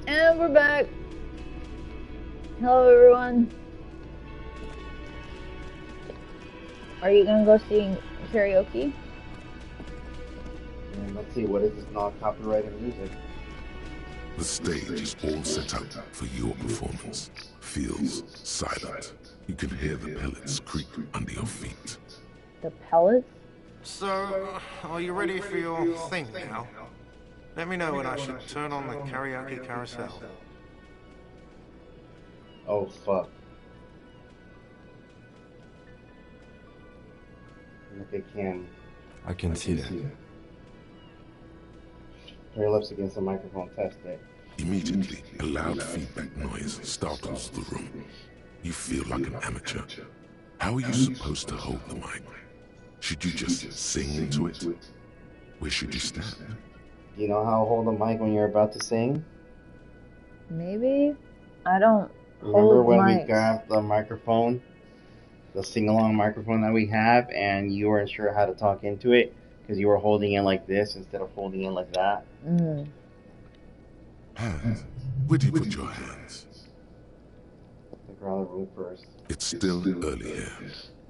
And we're back. Hello, everyone. Are you gonna go sing karaoke? And let's see, what is this non-copyrighted music? The stage is all set up for your performance. Feels silent. You can hear the pellets creak under your feet. The pellets? So, are you ready for your thing now? Let me know when I should turn on the karaoke carousel. Oh, fuck. Look at Cam. I can see that. Turn your lips against the microphone, test it. Immediately, a loud feedback noise startles the room. You feel like an amateur. How are you supposed to hold the mic? Should you just sing into it? Where should you stand? Do you know how to hold the mic when you're about to sing? Maybe? I don't Remember hold when mics. we grabbed the microphone? The sing-along microphone that we have, and you weren't sure how to talk into it because you were holding it like this instead of holding it like that? Mm. Hands. Where do you put your hands? Look around the room first. It's still early here.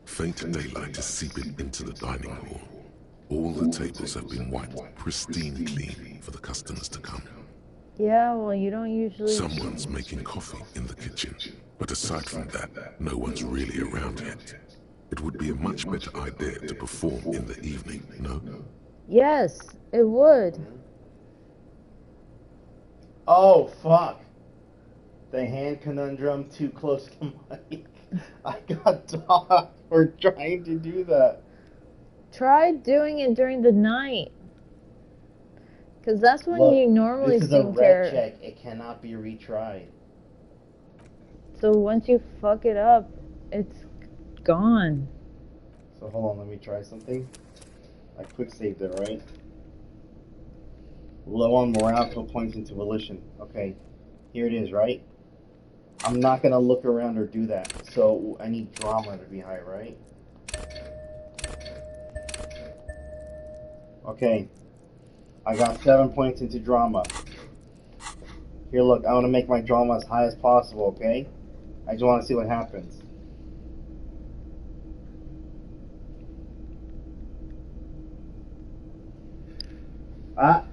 Faint daylight is seeping into the dining hall. All the tables have been wiped pristine clean for the customers to come. Yeah, well, you don't usually... Someone's making coffee in the kitchen, but aside from that, no one's really around yet. It would be a much better idea to perform in the evening, no? Yes, it would. Oh, fuck! The hand conundrum too close to mic. I got dogged for trying to do that. Try doing it during the night. Because that's when Look, you normally this is a sing red check. It cannot be retried. So once you fuck it up, it's gone. So hold on, let me try something. I quick saved it, right? Low on morale, put points into volition. Okay, here it is, right? I'm not gonna look around or do that. So I need drama to be high, right? Okay, I got 7 points into drama. Here, look, I want to make my drama as high as possible, okay? I just want to see what happens. Ah!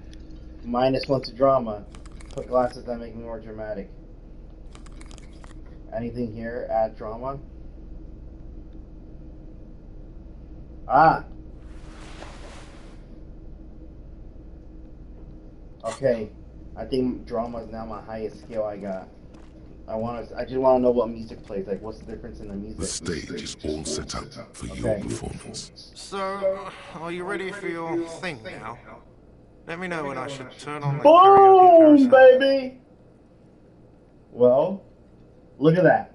-1 to drama. Put glasses that make me more dramatic. Anything here? Add drama. Ah! Okay. I think drama is now my highest skill I got. I just want to know what music plays. Like, what's the difference in the music? The stage is all set up for your performance. So, are you ready for your thing now? Let me know when I should turn on the Boom, karaoke carousel. baby! Well, look at that.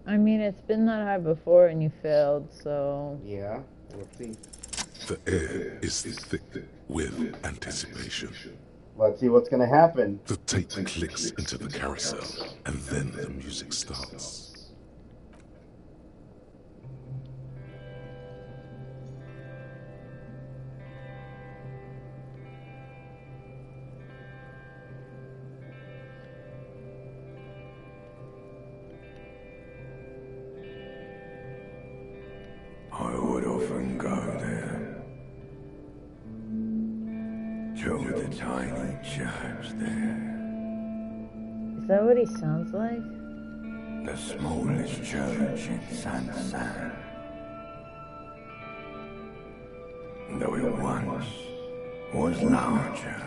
I mean, it's been that high before and you failed, so... Yeah, let's see. The air is thick with anticipation. Let's see what's gonna happen. The tape clicks into the carousel, and then the music starts. I would often go there, to the tiny church there, Is that what he sounds like? the smallest church in San. Though it once was larger,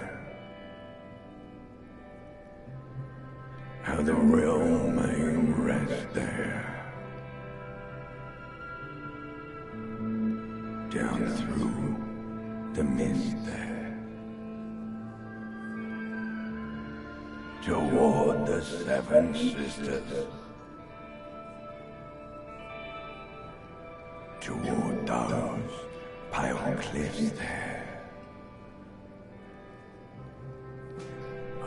how the real may rest there. Down through the mist there, toward the Seven Sisters, toward those pale cliffs there.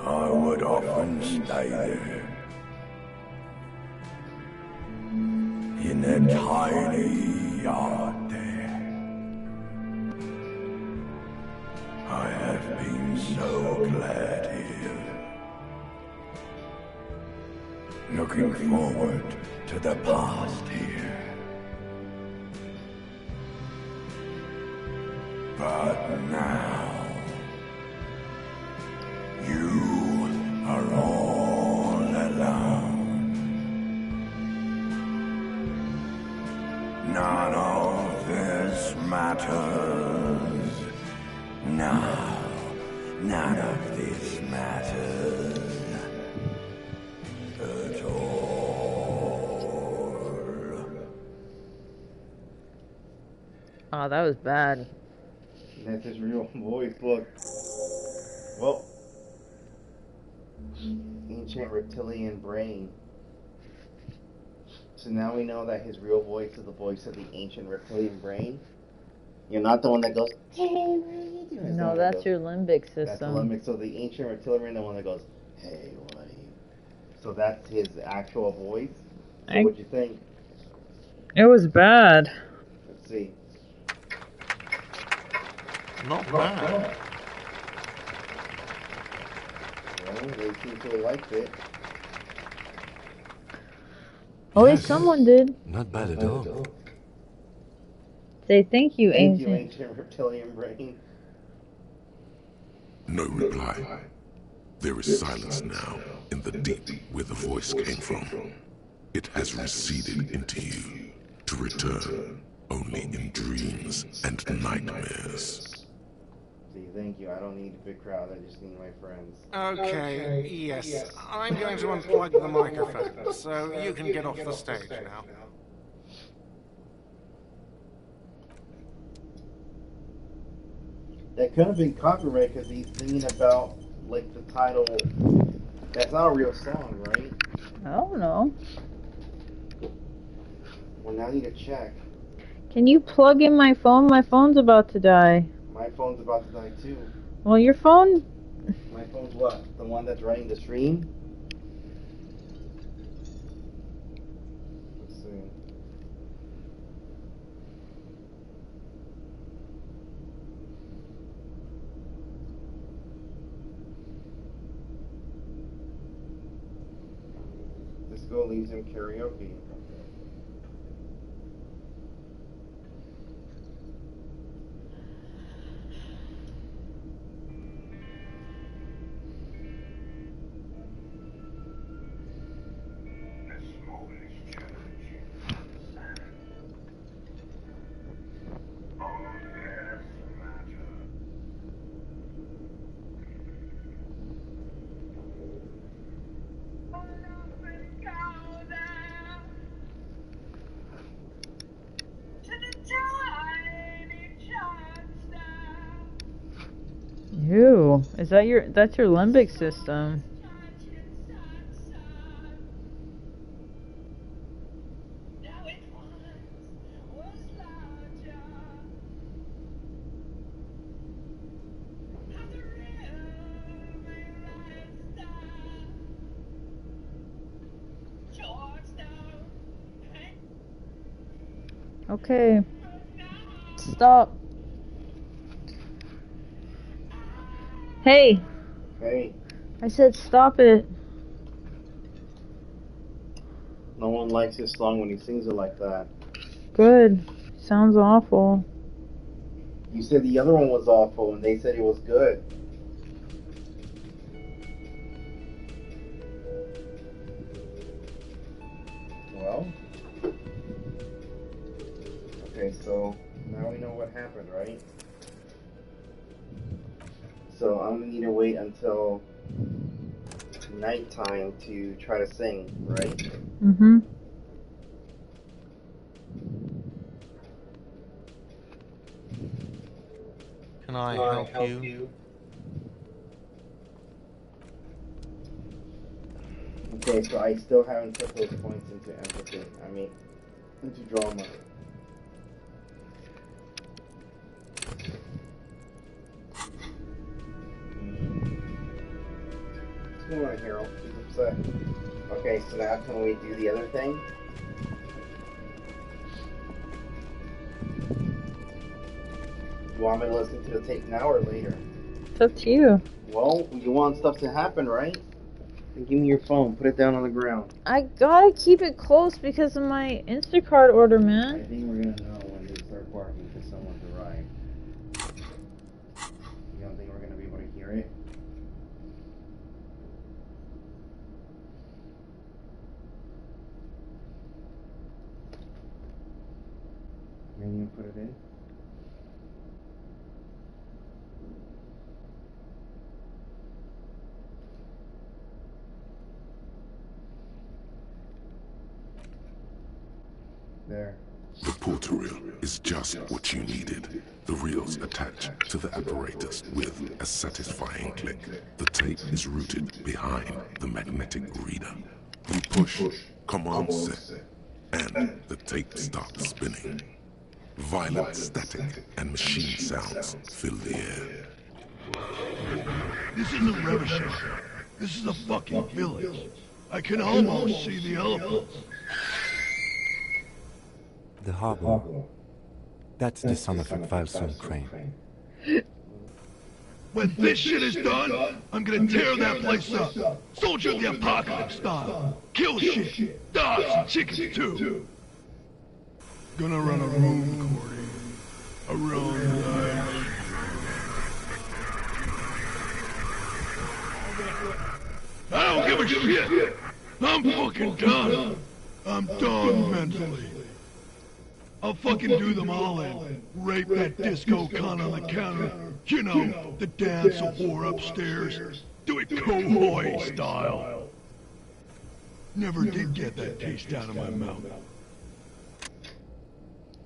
I would often stay there, in a tiny yard there. I have been so glad here, Looking forward to the past here. But now, you are all alone. None of this matters. No, none of this matters. At all. Oh, that was bad. That's his real voice. Look. Well, ancient reptilian brain. So now we know that his real voice is the voice of the ancient reptilian brain. You're not the one that goes, hey, what are you doing? No, that's your limbic system. That's the limbic. So the ancient reptilian brain, the one that goes, hey, what are you? So that's his actual voice. So what'd you think? It was bad. Let's see. Not bad. Well, they seem to have liked it. Oh, wait, someone did. Not bad at all. Say thank you, Thank you, ancient. ancient reptilian brain. No reply. There is silence now in the deep where the voice came from. It has receded into you to return only in dreams and nightmares. See, thank you. I don't need a big crowd. I just need my friends. Okay, yes. I'm going to unplug the microphone, so you can get off the stage now. That could have been copyright because he's singing about, like, the title. That's not a real song, right? I don't know. Well, now I need to check. Can you plug in my phone? My phone's about to die. My phone's about to die, too. Well, your phone... My phone's what? The one that's running the stream? Let's see. Let's go Elysium karaoke. Ew. Is that your... That's your limbic system. Okay. Stop. Hey. Hey, I said stop it. no one likes his song when he sings it like that. Good. Sounds awful. You said the other one was awful, and they said it was good. Well, okay, so now we know what happened, right? So I'm gonna need to wait until nighttime to try to sing, right? Mm-hmm. Can I help you? Okay, so I still haven't put those points into empathy. I mean, into drama. What's going on, Harold? He's upset. Okay, so now can we do the other thing? You want me to listen to the tape now or later? It's up to you. Well, you want stuff to happen, right? Then give me your phone. Put it down on the ground. I gotta keep it close because of my Instacart order, I man. think we're gonna know when they start barking because someone's arrived. You don't think we're gonna be able to hear it? Can you put it in? There. The portal reel is just what you needed. The reels attach to the apparatus with a satisfying click. The tape is rooted behind the magnetic reader. You push, command set, and the tape starts spinning. Violent static and machine sounds fill the air. This isn't Revachol. This is a fucking village. I can almost see the elephants. The harbor. That's the sound of a Valson crane. When this shit is done, I'm gonna tear that place up. Soldier of the apocalypse style. Kill shit. Dogs and chickens too. Gonna run a room, Cordy. A room nice. I don't give a shit. I'm fucking done. I'm done mentally. I'll fucking do them all in. Rape that disco cunt on the counter. You know, the dance of war upstairs. Do it Cohoy style. Never did get that taste out of my mouth.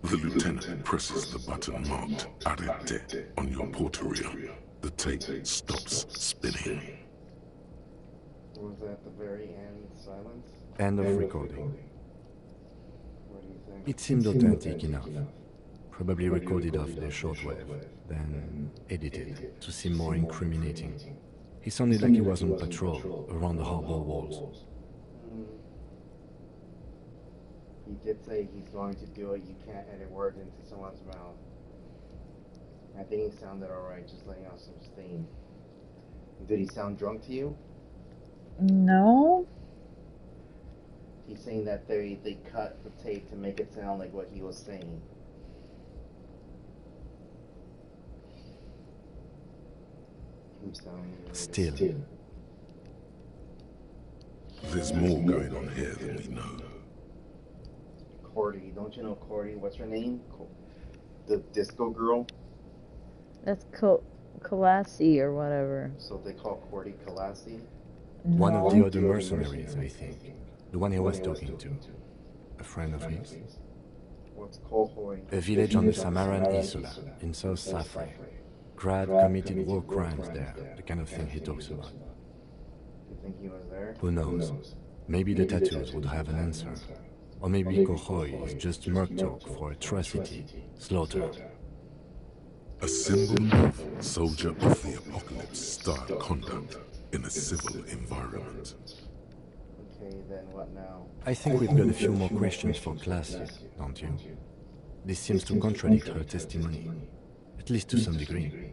The lieutenant presses the button marked Arrête on your portal reel. The tape stops spinning. Was that the very end silence? End of recording. What do you think? It seemed authentic enough. Probably recorded off the shortwave, then edited to seem more incriminating. He sounded like he was on patrol around the harbor walls. He did say he's going to do it. You can't edit words into someone's mouth. I think he sounded alright, just letting out some steam. Did he sound drunk to you? No. He's saying that they cut the tape to make it sound like what he was saying. Him sounding really Still. There's more going on here than we know. Cordy, don't you know Cordy? What's her name? The disco girl? That's Kalasi or whatever. So they call Cordy Kalasi? One of the other mercenaries, I think. The one he was talking to. A friend of his. What's Kohoy? A village on the Samaran Isla, in South Safri. Grad committed war crimes there, the kind of thing he talks about. You think he was there? Who knows? Maybe the tattoos would have an answer. Or maybe Kohoy is just merc talk for atrocity, slaughter. A symbol of soldier of the apocalypse style conduct in a civil environment. Okay, then what now? I think we've got a few more questions for Classic, don't you? This seems to contradict her testimony, at least to some degree.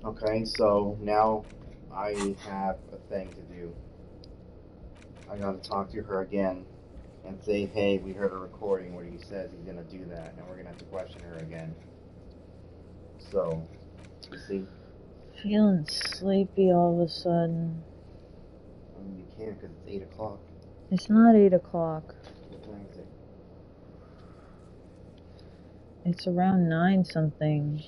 Okay, so now I have a thing to do. I gotta talk to her again and say, hey, we heard a recording where he says he's gonna do that, and we're gonna have to question her again. So, you see? Feeling sleepy all of a sudden. I mean, you can't because it's 8 o'clock. It's not 8 o'clock. What time is it? It's around 9 something.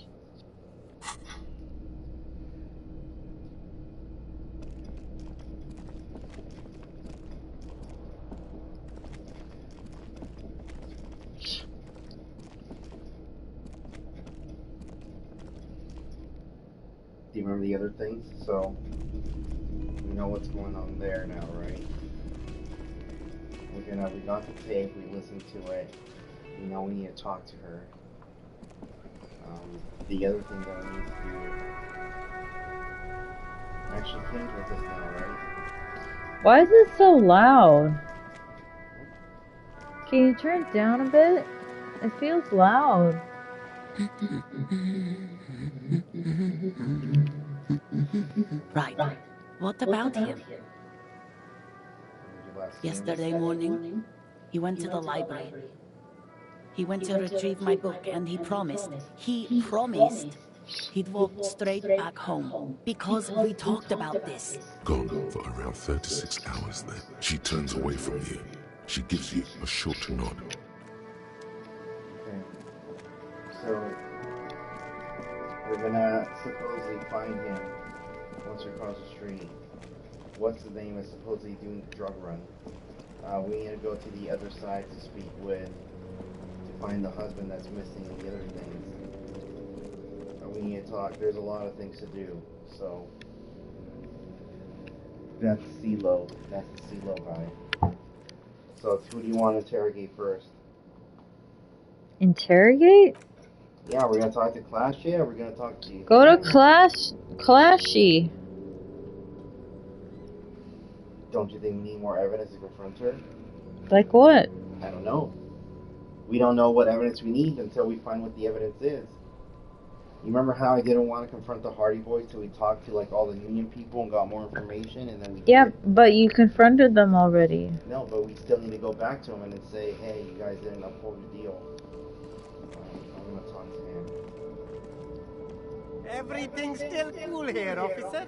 Do you remember the other things? So, we know what's going on there now, right? We got the tape, we listened to it, we know we need to talk to her. The other thing that we need to do, actually came with us now, right? Why is it so loud? Can you turn it down a bit? It feels loud. Right. What about him? When did you last see him? Yesterday morning, he went to the library. He went to retrieve my book, and he promised he'd walk straight back home. Because we talked about this. Gone for around 36 hours then. She turns away from you. She gives you a short nod. Okay. So, we're gonna supposedly find him once we cross the street. What's the name is supposedly doing the drug run. We need to go to the other side to speak with, to find the husband that's missing and the other things. We need to talk. There's a lot of things to do. So, that's CeeLo. That's the CeeLo guy. So, who do you want to interrogate first? Interrogate? Yeah, we're gonna talk to Clashy, or we're gonna talk to you. Go to Clashy. Don't you think we need more evidence to confront her? Like what? I don't know. We don't know what evidence we need until we find what the evidence is. You remember how I didn't want to confront the Hardy Boys till we talked to like all the union people and got more information, and then we Yeah, did? but you confronted them already. No, but we still need to go back to him and then say, hey, you guys didn't uphold your deal. I'm gonna talk to him. Everything's still cool here, officer.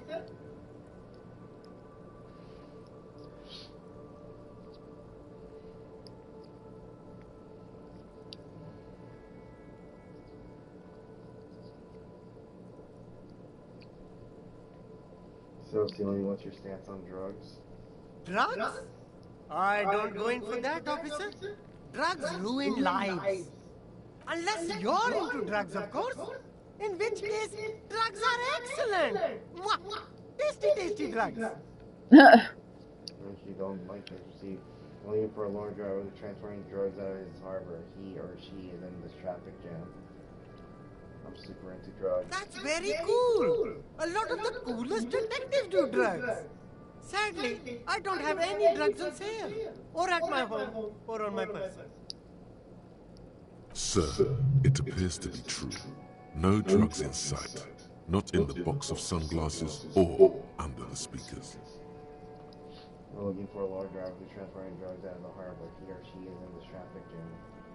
So, Celine, what's your stance on drugs? Drugs? I don't go in for that, officer. Drugs ruin lives. Unless you're into drugs, of course. In which case, drugs are excellent. Mwah! Tasty, tasty drugs. If you don't like it, you see, only for a lorry driver who's transporting drugs out of his harbor, he or she is in this traffic jam. I'm super into drugs. That's very cool. A lot of the coolest detectives do drugs. Sadly, I don't have any drugs on sale, or at my home, or on my person. Sir, it appears to be true. No drugs in sight. Not in the box of sunglasses or under the speakers. We're looking for a lorry driver who's transporting drugs out of the harbor. He or she is in this traffic jam.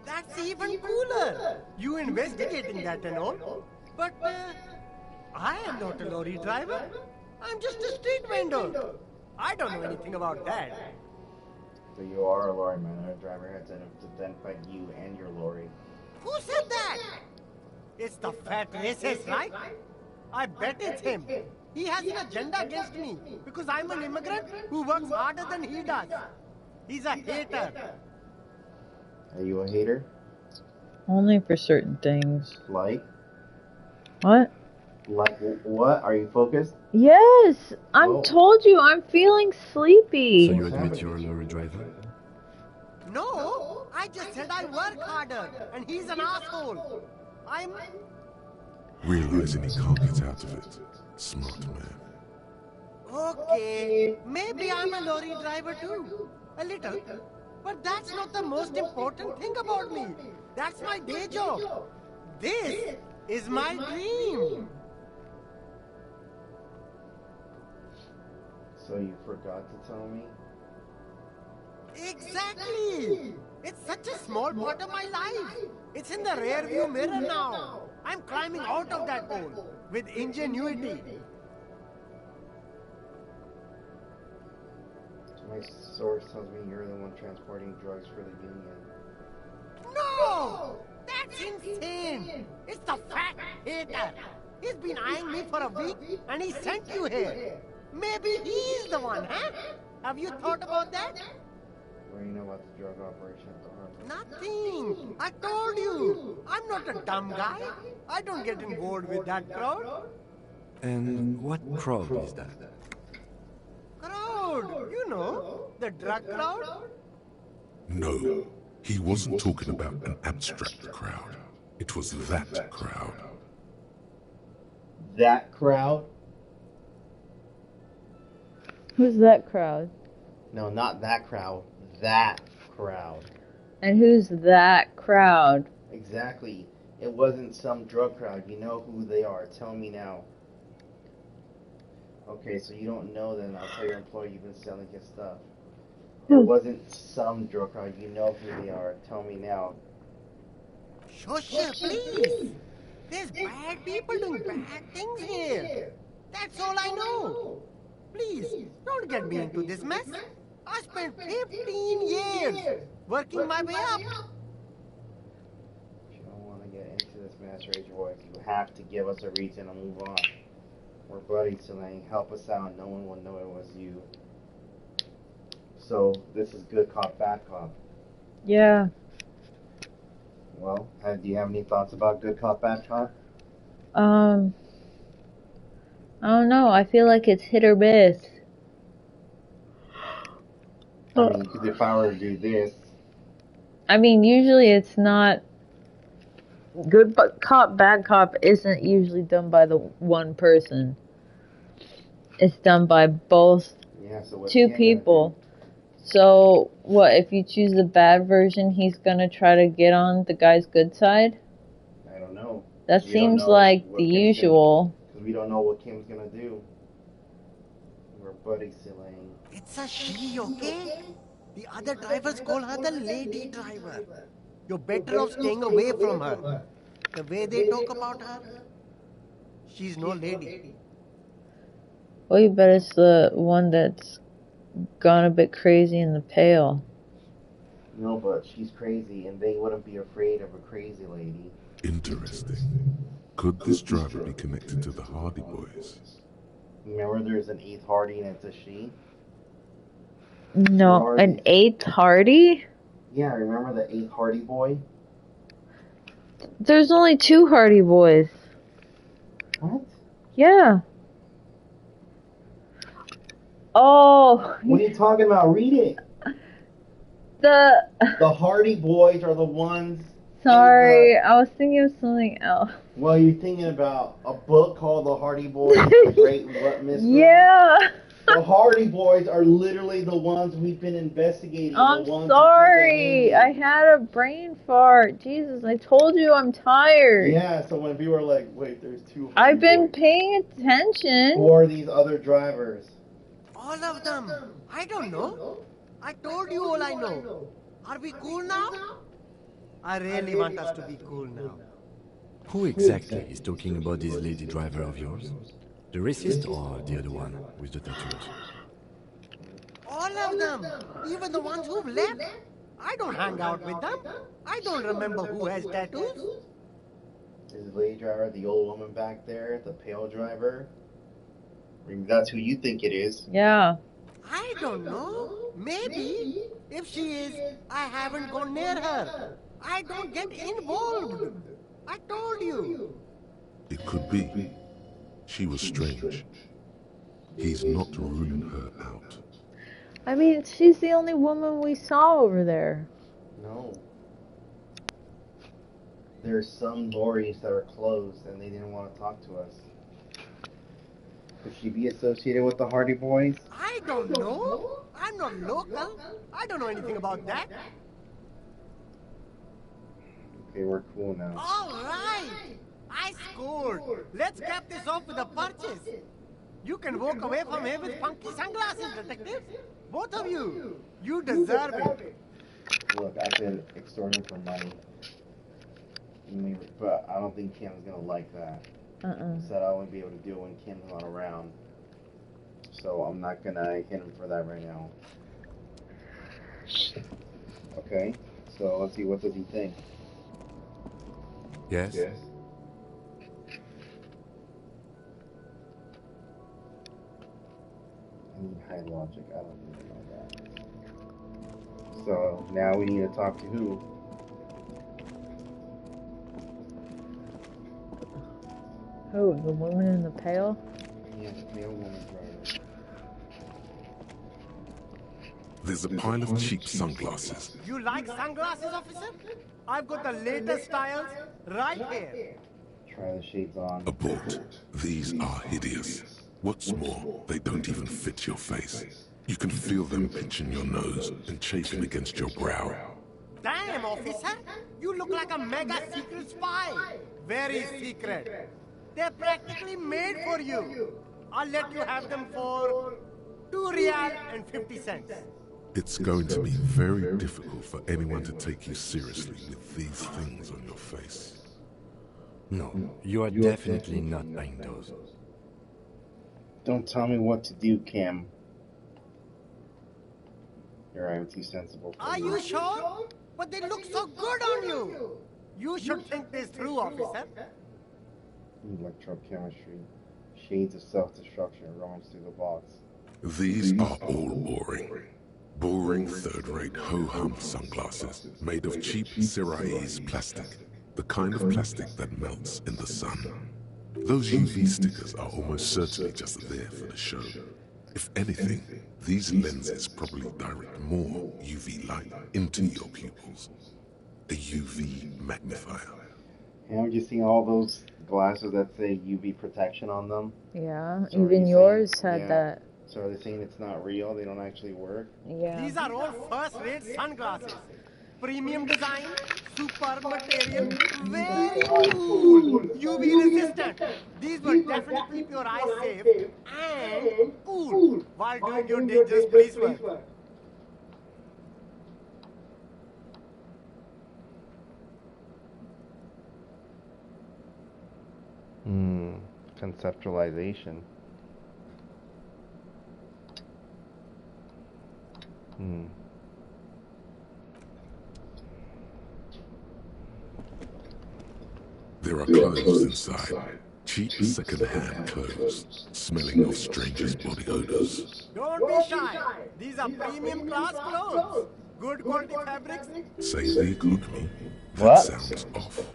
That's even cooler. You investigating that and all. But I am not a lorry driver. I'm just a street vendor. I don't know anything about that. So you are a lorry man, and a driver has to identify you and your lorry. Who said that? It's the fat racist, right? I bet it's him. He has an agenda against me because I'm an immigrant who works harder than he does. He's a hater. Are you a hater? Only for certain things. Like? What? Like what? Are you focused? Yes! I Oh. told you, I'm feeling sleepy. So you admit you're a lorry driver? No, I just said I work harder and he's an asshole. I'm... Realizing he can't get out of it. Smart man. Okay, maybe I'm a lorry driver too. A little. But that's not the most important thing about me. That's my day job. This is my dream. So you forgot to tell me? Exactly. It's such a small part of my life. It's in the rear view mirror now. I'm climbing out of that hole with ingenuity. My source tells me you're the one transporting drugs for the union. No! That's insane! It's the fat hater! He's been eyeing me for a week and he sent you here. Maybe he's the one, huh? Have you thought about that? What do you know about the drug operation at the harbor? Nothing. I told you. I'm not a dumb guy. I don't get involved with that crowd. And what crowd is that? Crowd? You know, the drug crowd? No, he wasn't talking about an abstract crowd. It was that crowd. That crowd? Who's that crowd? No, not that crowd. That crowd. And who's that crowd? Exactly. It wasn't some drug crowd. You know who they are. Tell me now. Okay, so you don't know then. I'll tell your employer you've been selling his stuff. It wasn't some drug crowd. You know who they are. Tell me now. Shush, please. There's bad people doing bad things here. That's all I know. Please, don't get me into this mess. I spent 15 years working my way up. If you don't want to get into this mess, raise your voice. You have to give us a reason to move on. We're buddies, Elaine. Help us out. No one will know it was you. So, this is good cop, bad cop. Yeah. Well, do you have any thoughts about good cop, bad cop? I don't know. I feel like it's hit or miss. I mean, because if I were to do this... I mean, usually it's not... Good cop, bad cop isn't usually done by the one person. It's done by both two people. So, what, if you choose the bad version, he's gonna try to get on the guy's good side? I don't know. That seems like the usual. Because we don't know what Kim's gonna do. We're buddies, Elaine. It's a she, okay? The other drivers call her the lady driver. You're better off staying away from her. The way they talk about her, she's no lady. Well, you bet it's the one that's gone a bit crazy in the pail. No, but she's crazy, and they wouldn't be afraid of a crazy lady. Interesting. Could this driver be connected to the Hardy Boys? Remember there's an 8th Hardy and it's a she? No, an 8th Hardy? Yeah, remember the 8th Hardy boy? There's only 2 Hardy Boys. What? Yeah. Oh. What are you talking about? Read it. The Hardy Boys are the ones... Sorry, I was thinking of something else. Well, you're thinking about a book called The Hardy Boys, Great What Mystery? Yeah. The Hardy Boys are literally the ones we've been investigating. I'm sorry. I had a brain fart. Jesus, I told you I'm tired. Yeah, so when people are like, wait, there's 2 Hardy I've been Boys. paying attention. Who are these other drivers? All of them. I don't know. I told you all I know. Are we cool now? I really want us to be cool now. Who exactly is talking about this lady driver of yours? The racist or the other one with the tattoos? All of them. Even the ones who've left. I don't hang out with them. I don't remember who has tattoos. Is the lady driver the old woman back there? The pale driver? I mean, that's who you think it is. Yeah. I don't know. Maybe. If she is, I haven't gone near her. I don't get involved. I told you. It could be. She was strange. He's not ruling her out. I mean, she's the only woman we saw over there. No. There's some lorries that are closed and they didn't want to talk to us. Could she be associated with the Hardy Boys? I don't know. I'm not local. I don't know anything about that. Okay, we're cool now. All right. I scored. Let's cap this off with a purchase. You can walk away from here with funky sunglasses, detective. Both of you. You deserve it. Look, I've been extorting for money. But I don't think Kim's going to like that. Said I'll only be able to do it when Kim's not around. So I'm not going to hit him for that right now. Okay, so let's see, what does he think? Yes? I need high logic, I don't even know that. So now we need to talk to who? Who, the woman in the pail? Yeah, the pale woman's right. There's a pile of cheap sunglasses. You like sunglasses, officer? I've got the latest styles right here. Try the shades on. Abort. These are hideous. What's more, they don't even fit your face. You can feel them pinching your nose and chafing against your brow. Damn, officer! You look like a mega secret spy. Very secret. They're practically made for you. I'll let you have them for 2 real and 50 cents. It's going to be very difficult for anyone to take you seriously with these things on your face. No, you are definitely not buying those. Don't tell me what to do, Kim. I'm too sensible for Are you sure? But they look so good on you. You should think this through, officer. Electrochemistry. Shades of self-destruction rummage through the box. These are all boring. Boring third-rate ho-hum sunglasses made of cheap Syrahese plastic. The kind of plastic that melts in the sun. Those UV stickers are almost certainly just there for the show. If anything, these lenses probably direct more UV light into your pupils. A UV magnifier. Haven't you seen all those glasses that say UV protection on them? Yeah, So even yours had yeah. that. So are they saying it's not real? They don't actually work? Yeah. These are all first-rate sunglasses. Premium design, superb material, very cool, UV resistant. These will definitely keep your eyes safe and cool while doing your dangerous police work. Conceptualization. There are clothes inside. Cheap second-hand clothes, smelling of strangers' body odors. Don't be shy. These are premium class clothes. Good quality fabrics. Save the economy. That What? sounds off.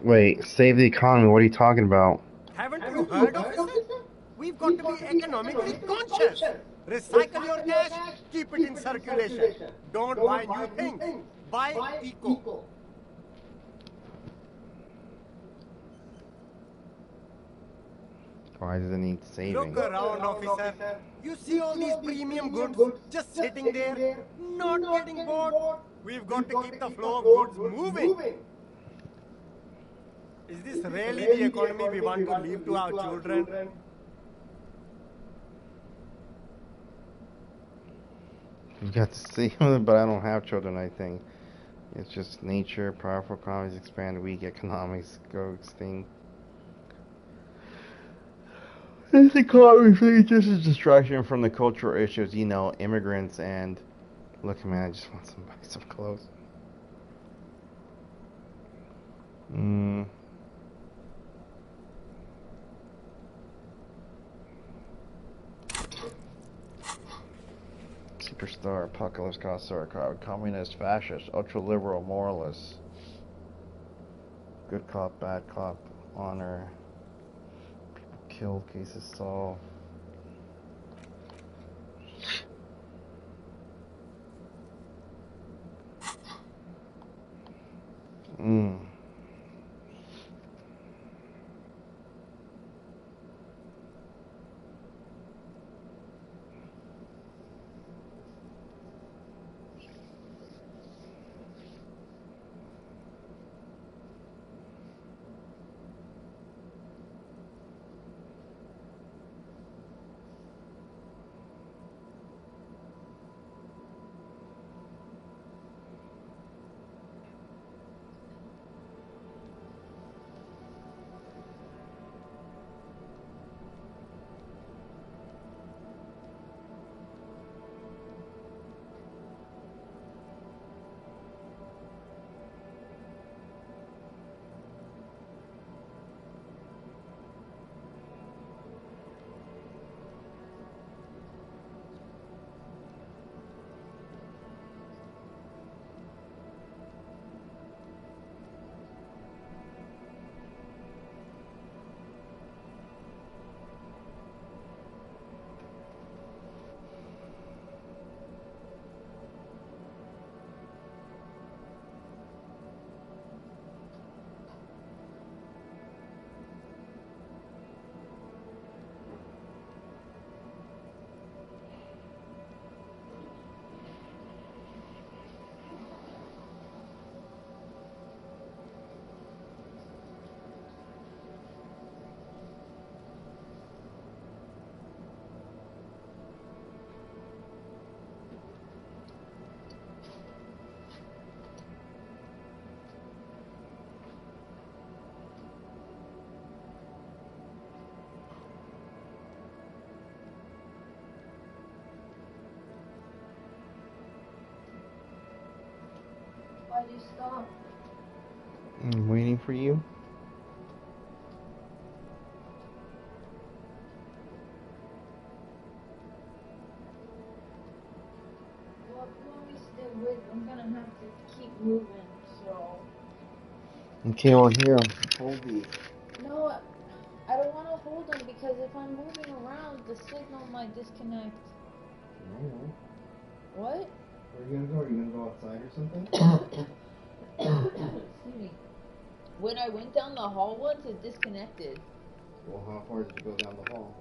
Wait, save the economy. What are you talking about? Haven't you heard, officer? We've got to be economically conscious. Recycle your cash, keep it in circulation. Don't buy new things. Buy eco. Why does it need saving? Look around, officer. You see all these premium goods just sitting there, not getting bought? We've got to keep the flow of goods moving. Is this really the economy we want to leave to our children? You got to see them, but I don't have children, I think. It's just nature, powerful economies expand, weak economics go extinct. This economy is just a distraction from the cultural issues, immigrants and... Look, man, I just want to buy some clothes. Superstar, apocalypse, crowd, communist, fascist, ultra-liberal, moralist. Good cop, bad cop, honor. People killed, cases solved. Why'd you stop? I'm waiting for you. Well, if you want me to stay with, I'm gonna have to keep moving, so... Okay, well here, hold these. No, I don't want to hold them because if I'm moving around, the signal might disconnect. I know. What? Where are you gonna go? Are you gonna go outside or something? Excuse me. When I went down the hall once, it disconnected. Well, how far did you go down the hall?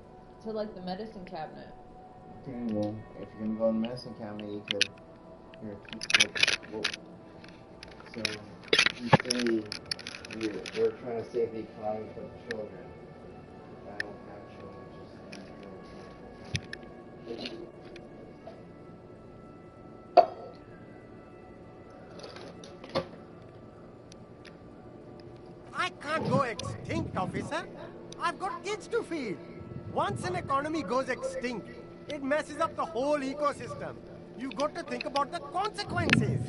To like the medicine cabinet. Okay, well, if you're gonna go in the medicine cabinet, you could. Here, keep. Whoa. So, you say we're trying to save the economy for the children. I don't have children, just. I can't go extinct, officer. I've got kids to feed. Once an economy goes extinct, it messes up the whole ecosystem. You got to think about the consequences.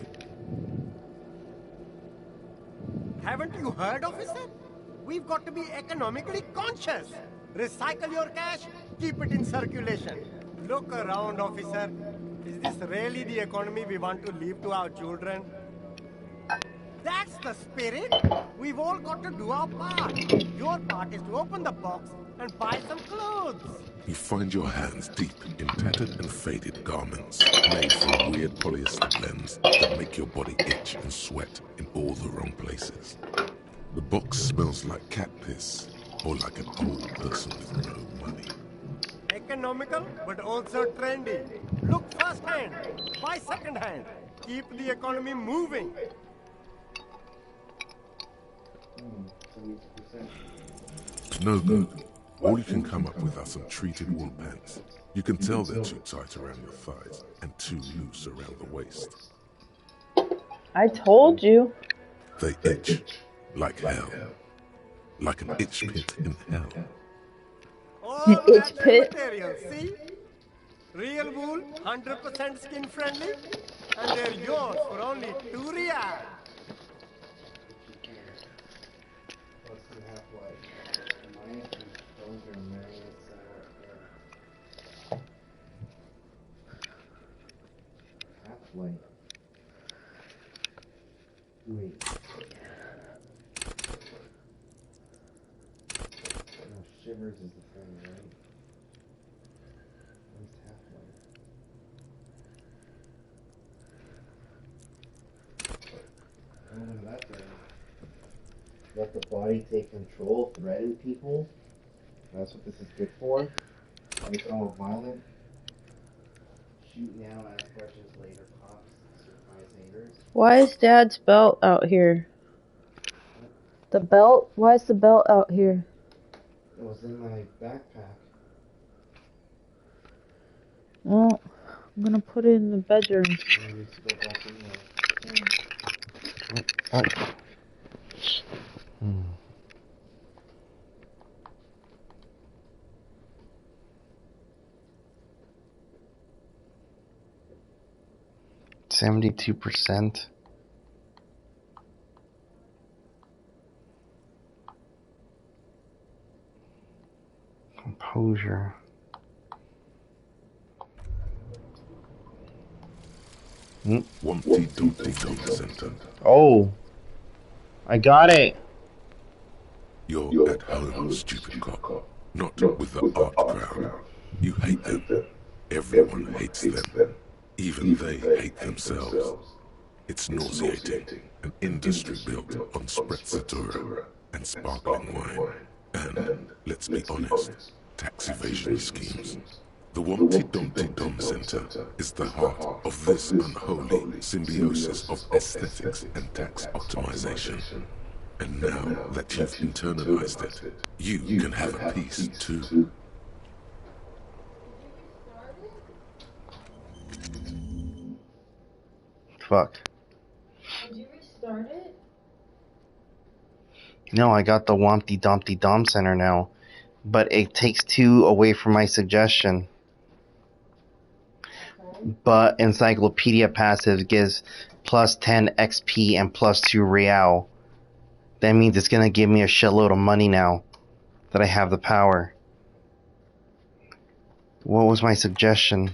Haven't you heard, officer? We've got to be economically conscious. Recycle your cash, keep it in circulation. Look around, officer. Is this really the economy we want to leave to our children? That's the spirit. We've all got to do our part. Your part is to open the box and buy some clothes. You find your hands deep in tattered and faded garments made from weird polyester blends that make your body itch and sweat in all the wrong places. The box smells like cat piss or like an old person with no money. Economical, but also trendy. Look first-hand, buy second-hand. Keep the economy moving. 70%. It's no good. All you can come up with are some treated wool pants. You can tell they're too tight around your thighs and too loose around the waist. I told you. They itch like hell. Like an itch pit in hell. All Itch natural pit. materials, see? Real wool, 100% skin friendly, and they're yours for only 2 riyal. What's the half-life? Mine those are marionettes that are half-life. Wait. No, shivers is the thing, right? What's half-life? I don't know that thing. Let the body take control, threaten people. That's what this is good for. Make it all violent. Shoot now, ask questions later. Cops, surprise haters. Why is Dad's belt out here? The belt? Why is the belt out here? It was in my backpack. Well, I'm gonna put it in the bedroom. I need to go back in there. Oh. Hmm. 72%. Composure. Humpty Dumpty Dum Center. Oh, I got it. You're at home, stupid cock. Not with the art crowd. You hate them. Everyone hates them. Even they hate themselves. It's nauseating. An industry built on sprezzatura and sparkling wine. And, let's be honest, tax evasion schemes. The Humpty Dumpty Dum Center is the heart of this unholy symbiosis of aesthetics and tax optimization. And now that you've internalized it, you can have a piece too. Fuck. Did you restart it? No, I got the Wompty Dumpty Dom Center now. But it takes 2 away from my suggestion. but Encyclopedia passive gives plus 10 XP and plus 2 Real. That means it's gonna give me a shitload of money now that I have the power. What was my suggestion?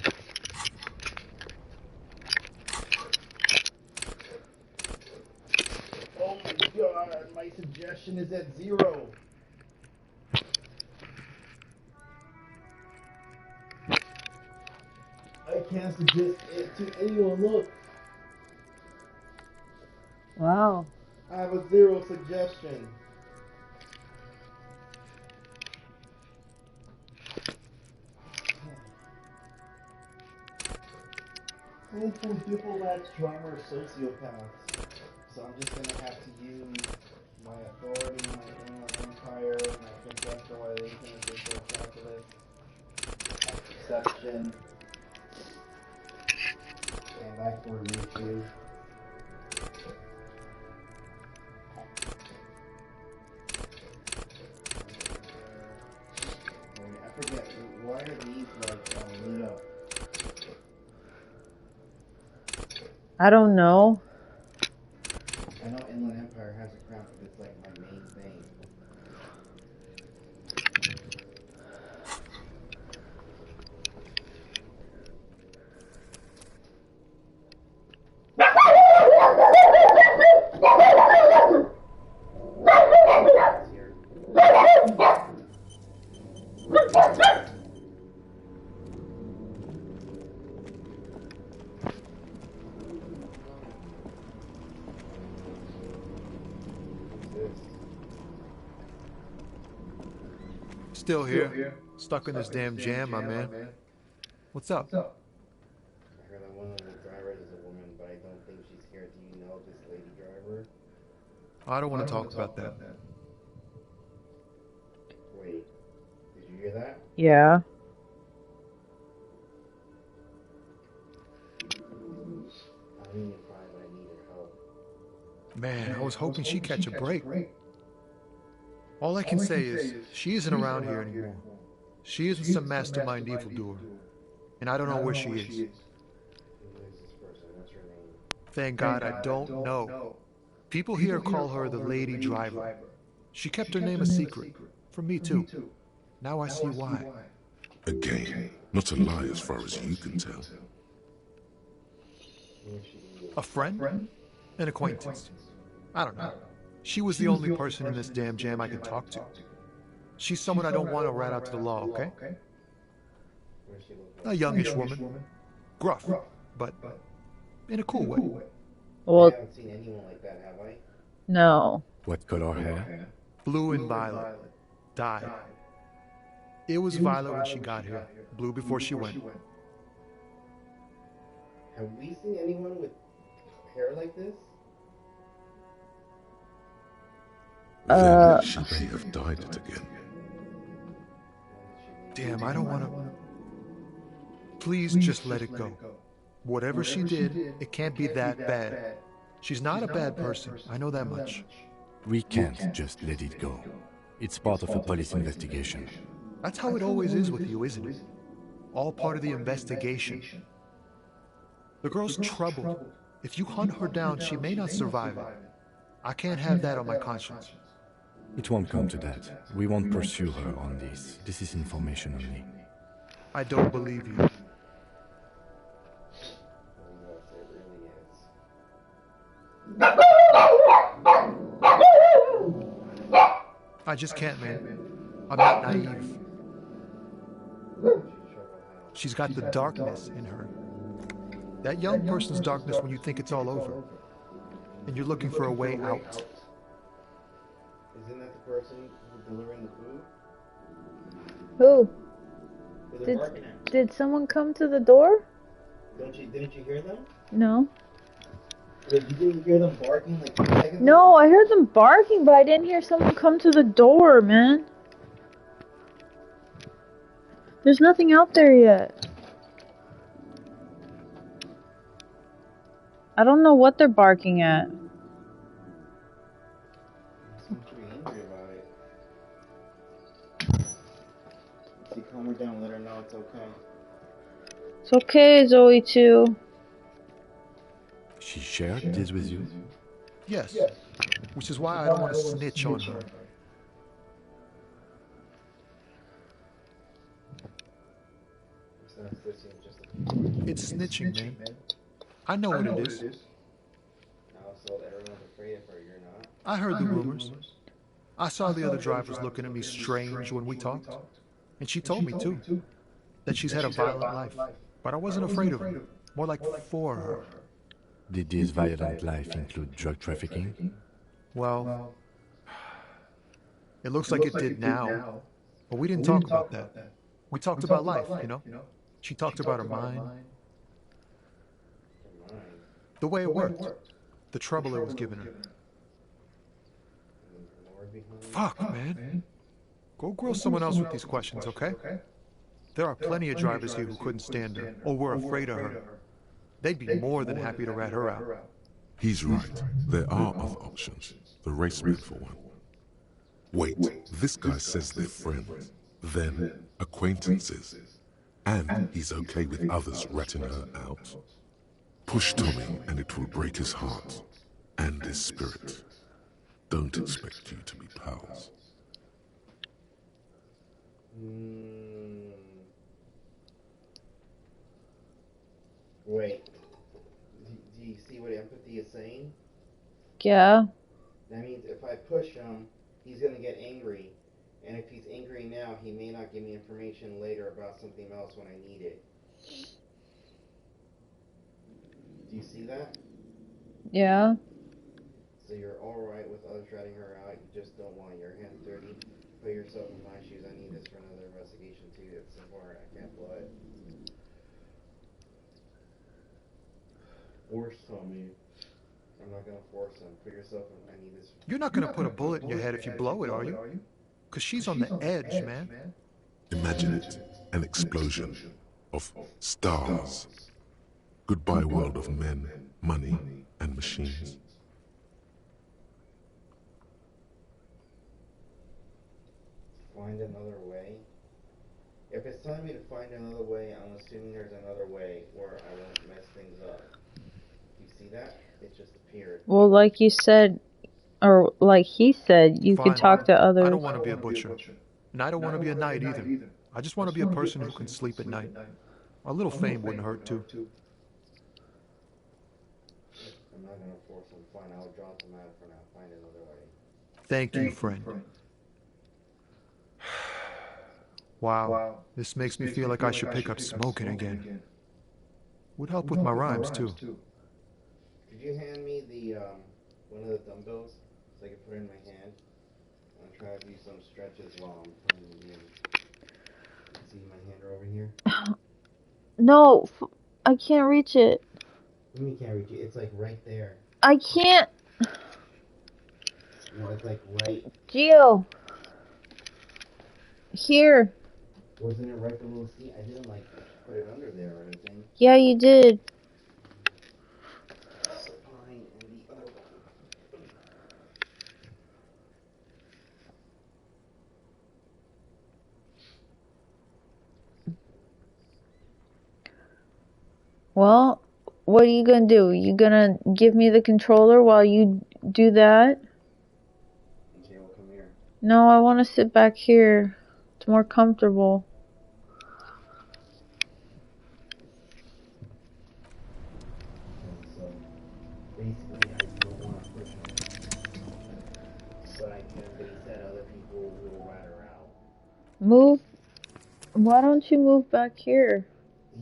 Oh my god, my suggestion is at 0. I can't suggest it to anyone, look. Wow. I have a 0 suggestion. Hopeful diplomats, charmer, sociopaths. So I'm just gonna have to use my authority, my inland empire, my contextualization of visual calculus, my perception, and I for YouTube. I forget, why are these like lit up? I don't know. I know Inland Empire has a crown because it's like my main thing. Still here. Stuck in this damn jam, my man. What's up? I heard that one of the drivers is a woman, but I don't think she's here. Do you know this lady driver? I don't want to talk about that. Wait, did you hear that? Yeah. I need her help. Man, I was hoping she'd catch a break. All I can say is, she isn't around here anymore. She isn't some mastermind evildoer. And I don't know where she is. Who is this person? What's her name? Thank God I don't know. People here call her the Lady Driver. She kept her name a secret. From me too. Now I see why. Again, not a lie as far as you can tell. A friend? An acquaintance. I don't know. She was the only person in this damn jam I could talk to. She's someone I don't want to rat out to the law, okay? A youngish woman. Gruff, but in a cool way. Well, I haven't seen anyone like that, have I? no. What color hair? Blue and violet. Dyed. It was violet when she got here. Blue before she went. Have we seen anyone with hair like this? Then she may have dyed it again. Damn, I don't want to... Please just let it go. Whatever she did, it can't be that bad. She's not a bad person, I know that much. We can't just let it go. It's part of a police investigation. That's how it always is with you, isn't it? All part of the investigation. The girl's troubled. If you hunt her down, she may not survive it. I can't have that on my conscience. It won't come to that. We won't pursue her on this. This is information only. I don't believe you. I just can't, man. I'm not naive. She's got the darkness in her. That young person's darkness when you think it's all over. And you're looking for a way out. Isn't that the person who's delivering the food? Who? Who they're barking at? Did someone come to the door? Didn't you hear them? No. You didn't hear them barking like 2 seconds ago? No, I heard them barking, but I didn't hear someone come to the door, man. There's nothing out there yet. I don't know what they're barking at. I'm pretty angry about it. See, calm her down, let her know it's okay. It's okay, Zoe too. She shared this with you? Yes. Which is why I don't want to snitch on her. It's snitching, man. I know what it is. So everyone's afraid of her, you're not? I heard the rumors. I saw the other drivers looking at me strange when we talked. And she told me, too, that she's had a violent life. But I wasn't afraid of her. More like for her. Did this violent life include drug trafficking? Well, it looks like it did now. But we didn't talk about that. We talked about life, you know? She talked about her mind. The way it worked. The trouble it was giving her. Fuck, man. Go grill someone else with these questions, okay? There are plenty of drivers here who couldn't stand her, or were afraid of her. They'd be more than happy to rat her out. He's right. There are other options. The raceman, for one. Wait, this guy says they're friends, then acquaintances, and he's okay with others ratting her out. Push Tommy and it will break his heart and his spirit. Don't expect you to be pals. Wait. Do you see what empathy is saying? Yeah. That means if I push him, he's going to get angry. And if he's angry now, he may not give me information later about something else when I need it. Do you see that? Yeah. So you're alright with others ratting her out, you just don't want your hands dirty. Put yourself in my shoes, I need this for another investigation too. It's important, I can't blow it. Force Tommy. I'm not gonna force him. Put yourself in, I need this. You're not gonna put a bullet in your head if you blow it, are you? Because she's on the edge, man. Imagine it, an explosion of stars. Goodbye world of men, money, and machines. Find another way? If it's telling me to find another way, I'm assuming there's another way where I won't mess things up. You see that? It just appeared. Well, like you said, or like he said, you could talk to others. I don't want to be a butcher. And I don't want to be a knight either. I just want to be a person who can sleep at night. A little fame wouldn't hurt too. I'm not gonna force him. Fine, I'll drop him out for now. Find another way. Thank you, friend. Wow, this makes me feel like I should pick up smoking again. Would help with my rhymes too. Could you hand me the one of the dumbbells so I can put it in my hand? I'm trying to do some stretches while I'm putting it in. See my hand over here? No, I can't reach it. What do you mean can't reach it? It's like right there. I can't. No, it's like right. Gio. Here. Wasn't it right below the seat? I didn't like put it under there or anything. Yeah, you did. Fine, and the other one. Well, what are you gonna do? You gonna give me the controller while you do that? Okay, we'll come here. No, I want to sit back here. It's more comfortable. So, basically, I don't want to push him. But I can, but he said other people will rat her out. Move. Why don't you move back here?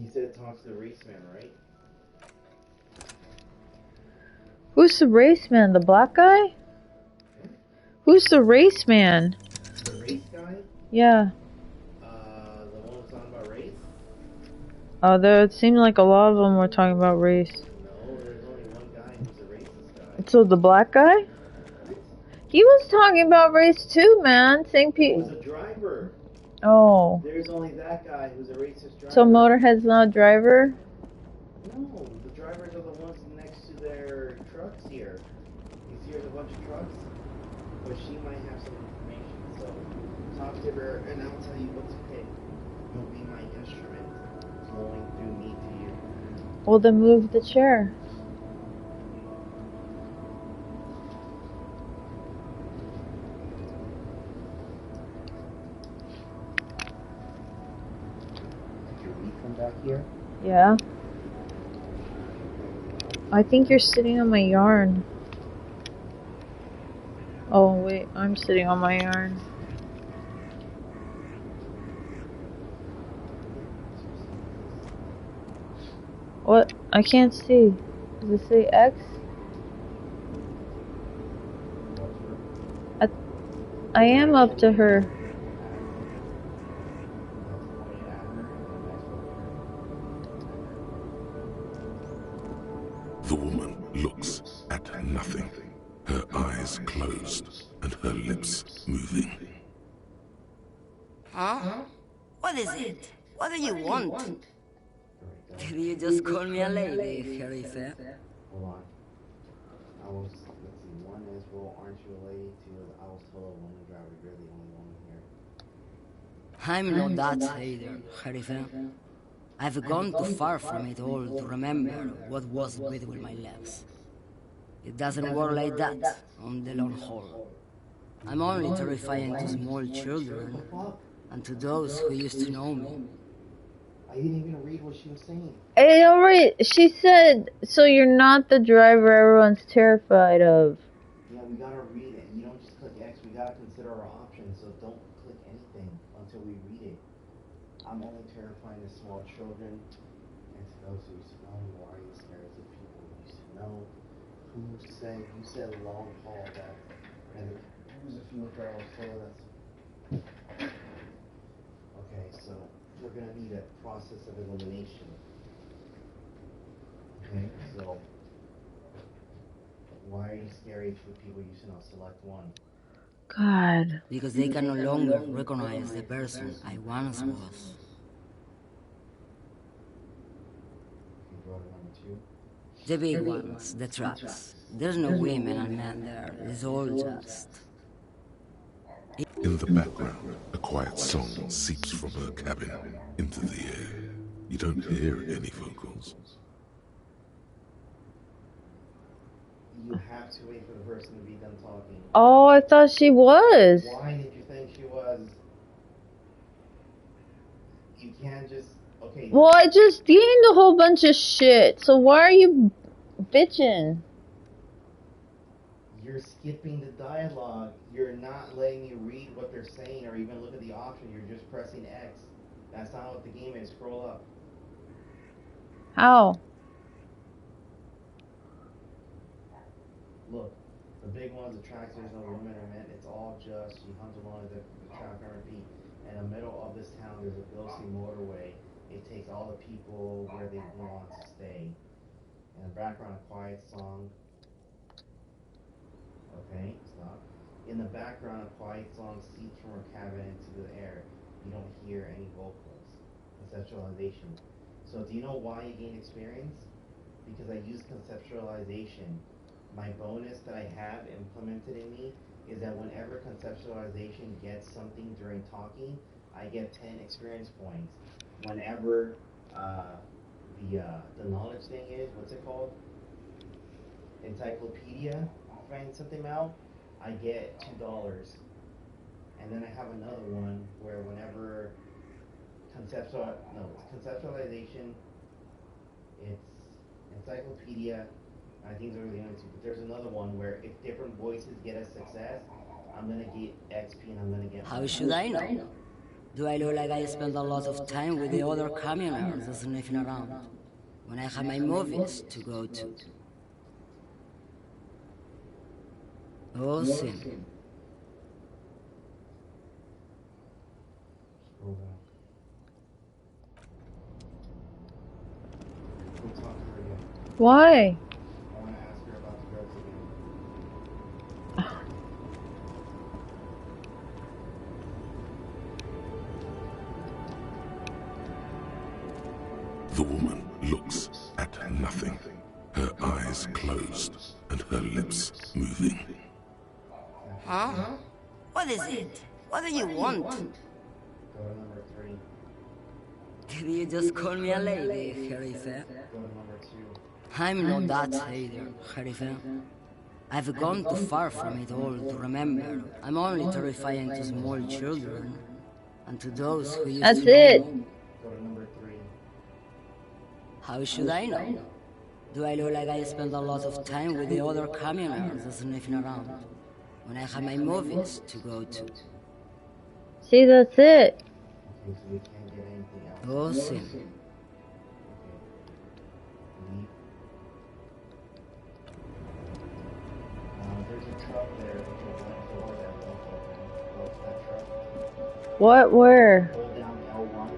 He said talk to the raceman, right? Who's the raceman? The black guy? Who's the raceman? The race guy? Yeah. The one who's talking about race? Oh, there. It seemed like a lot of them were talking about race. No, there's only one guy who's a racist guy. So the black guy? He was talking about race too, man. Same He people. was a driver. Oh. There's only that guy who's a racist driver. So Motorhead's not a driver? No, the drivers are the ones next to their trucks here. You see there's a bunch of trucks? But she might have some information, so talk to her and I'll tell you what's okay. You'll be my instrument flowing through me Well, then move the chair. Did you read from back here? Yeah. I think you're sitting on my yarn. Oh, wait. I'm sitting on my yarn. What? I can't see. Does it say X? I am up to her. The woman looks at nothing, her eyes closed and her lips moving. Huh? What is it? What do you want? Did you just call me a lady, Sheriff? Hold on. Let's see, one is, well, aren't you a lady? Two is, I was told a woman driver, you're the only woman here. I'm not that either, Sheriff. I've gone too far from it all to remember what was between my legs. It doesn't work like that on the long haul. I'm only terrifying to small children and to those who used to know me. I didn't even read what she was saying. Hey, alright. She said, so you're not the driver everyone's terrified of. Yeah, we gotta read it. You don't just click X, we gotta consider our options, so don't click anything until we read it. I'm only terrifying to small children and to those who used to know. Why are you scared of people who used to know? You said long haul that, and who's a fuel driver told us? Okay, so we're gonna need a process of elimination. Okay, so why are you scary to people you should not select one? God. Because they can no longer recognize the person I once was. You brought number two. The big ones, the trucks. There's no women and men there. It's all just... In the background, a quiet song seeps from her cabin into the air. You don't hear any vocals. You have to wait for the person to be done talking. Oh, I thought she was. Why did you think she was? You can't just... Okay. Well, I just gained a whole bunch of shit, so why are you bitching? You're skipping the dialogue. You're not letting me read what they're saying or even look at the option. You're just pressing X. That's not what the game is. Scroll up. How? Look, the big ones, the tracks, there's no women or men. It's all just, she hums along the track on her feet. In the middle of this town, there's a ghostly motorway. It takes all the people where they want to stay. In the background, a quiet song. Okay, stop. In the background, a quiet song seeps from her cabin into the air. You don't hear any vocals. Conceptualization. So do you know why you gain experience? Because I use conceptualization. My bonus that I have implemented in me is that whenever conceptualization gets something during talking, I get 10 experience points. Whenever the knowledge thing is, what's it called? Encyclopedia, find something out, I get $2. And then I have another one where whenever conceptualization, it's encyclopedia, I think those are the only two, but there's another one where if different voices get a success, I'm gonna get XP and I'm gonna get... How should I know? Do I look like I spend a lot of time with the other communers sniffing around when I have my movies to go to? Oh, sin. Why? I want to ask her about the drugs again. The woman looks at nothing, her eyes closed and her lips moving. Huh? What is it? What do you want? Go to number 3. You just call me a lady, Sheriff. Go to number 2. I'm not that either, Sheriff. I've gone too far from it all to remember. I'm only terrifying to small children. And to those who used That's to know it. me. Go to number 3. How should I know? Do I look like I spend a lot of time with the other communers sniffing around? When I have my movies to go to. See, that's it. Okay, so we can't get anything else. Oh, sim. Okay. Leave. There's a truck there. There's a door there. Don't open. Close that truck. What? Where? Hold down L1.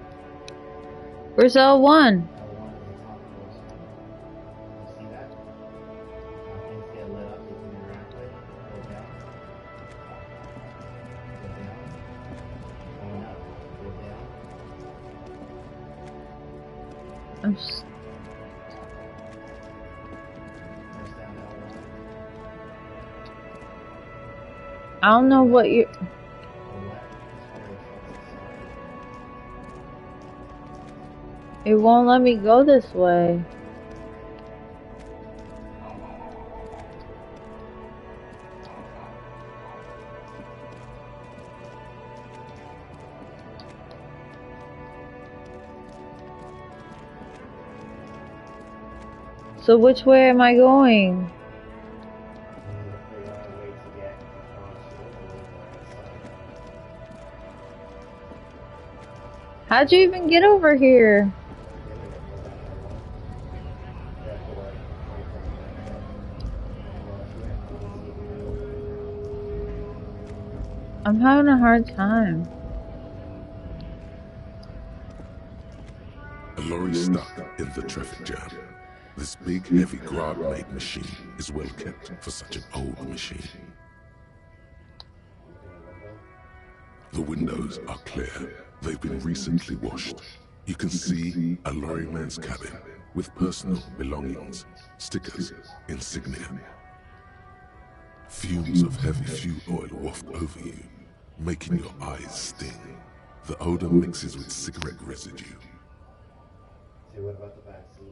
Where's L1? L1 is the top of the screen. You see that? Things get lit up. You can interact with. Go down. Go down. Going up. Go down. I'm s Press down L1. I don't know what you. Go left. It's where it shuts itself. It won't let me go this way. So which way am I going? We need to figure out a way to get across over the side. How'd you even get over here? I'm having a hard time. A lorry stuck in the traffic jam. This big, heavy grab-made machine is well kept for such an old machine. The windows are clear. They've been recently washed. You can see a lorryman's cabin with personal belongings, stickers, insignia. Fumes of heavy fuel oil waft over you, making your eyes sting. The odor mixes with cigarette residue. So what about the back seat?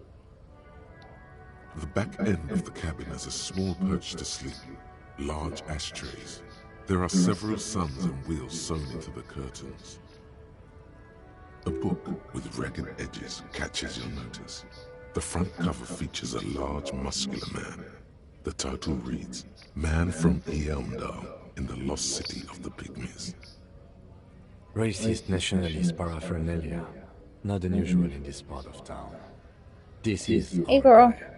The back end of the cabin has a small perch to sleep, large ashtrays. There are several suns and wheels sewn into the curtains. A book with ragged edges catches your notice. The front cover features a large, muscular man. The title reads, Man from Eamdal in the lost city of the Pygmies. Racist nationalist paraphernalia. Not unusual in this part of town. This is Hey, girl. our guy.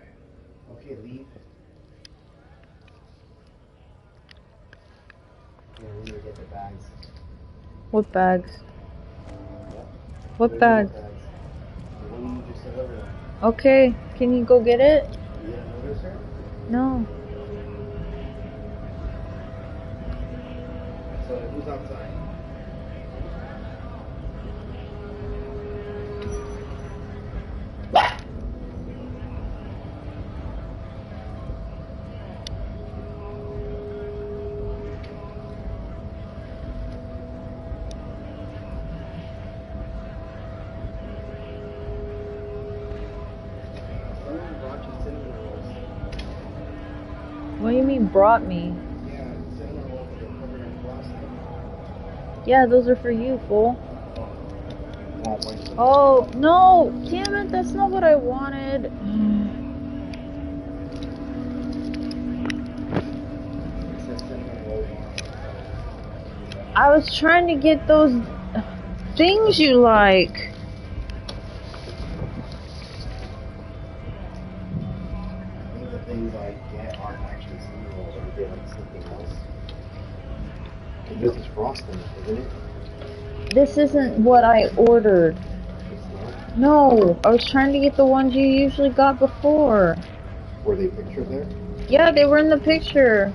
Okay, leave. Yeah, we need to get the bags. What bags? Yep. What bag? The one you just said over there. Okay, can you go get it? You didn't notice her? No. So who's outside? Someone brought you cinnamon rolls. What do you mean brought me? Yeah, cinnamon rolls that are covered in frosting. Yeah, those are for you, fool. Want one cinnamon? Oh, no! Damn it, that's not what I wanted. It says cinnamon rolls on it. I was trying to get those things you like. I think the things I get aren't actually cinnamon rolls, or they like something else. This is frosting, isn't it? This isn't what I ordered. It's not. No, I was trying to get the ones you usually got before. Were they pictured there? Yeah, they were in the picture.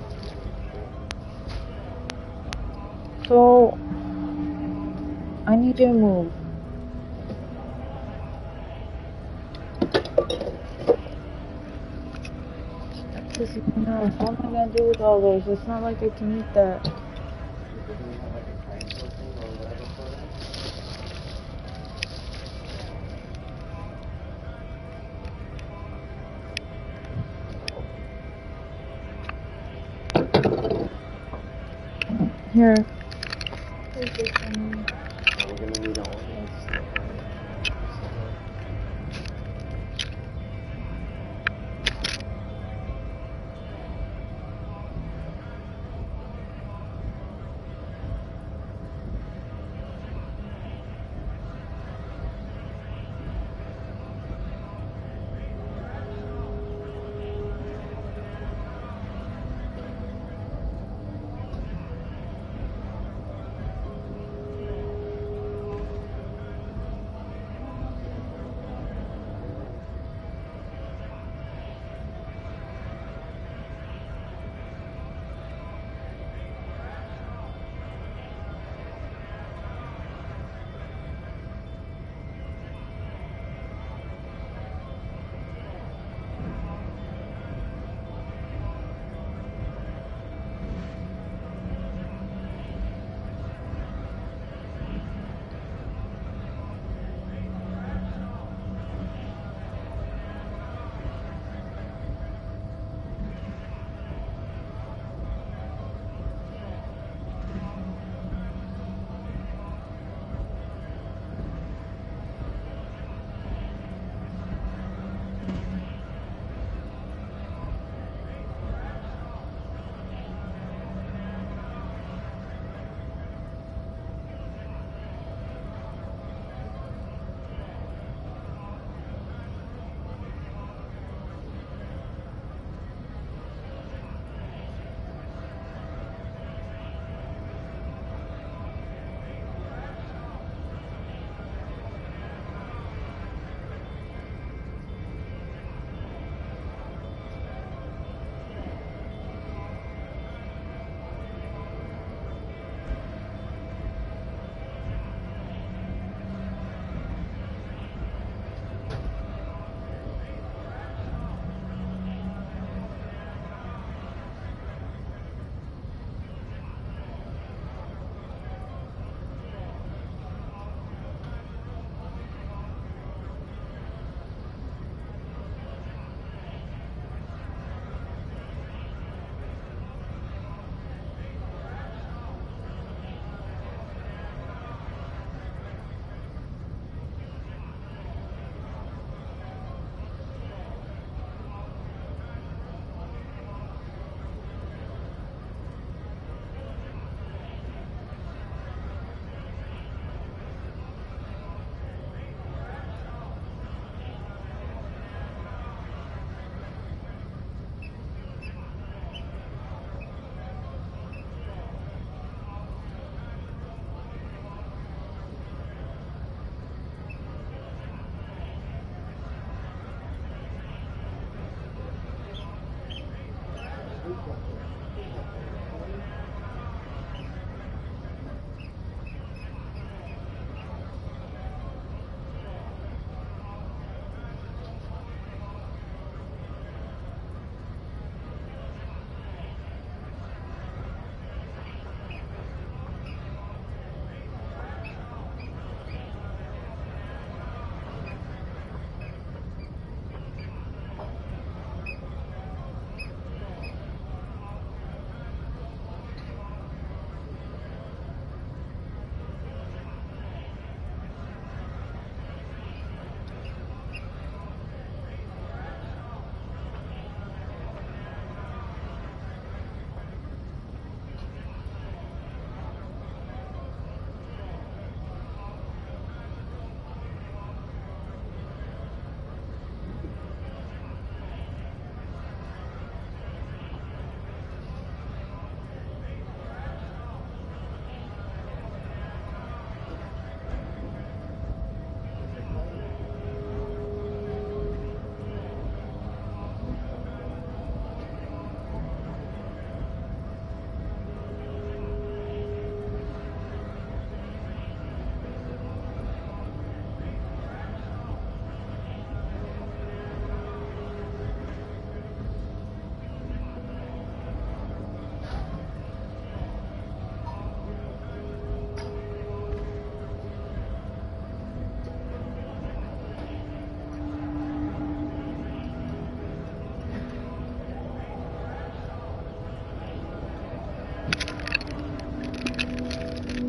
So, I need you to move. That pisses me off. What am I gonna do with all those? It's not like I can eat that. Doesn't it have like a transfer thing or whatever for that? Here. We're gonna need to organize stuff, right?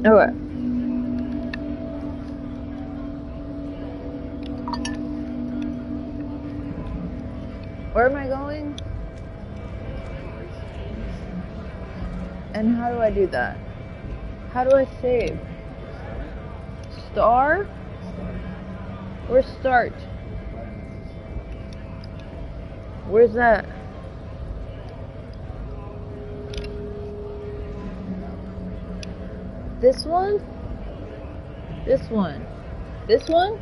Alright. Where am I going? And how do I do that? How do I save? Star? Or start? Where's that? This one? This one? This one?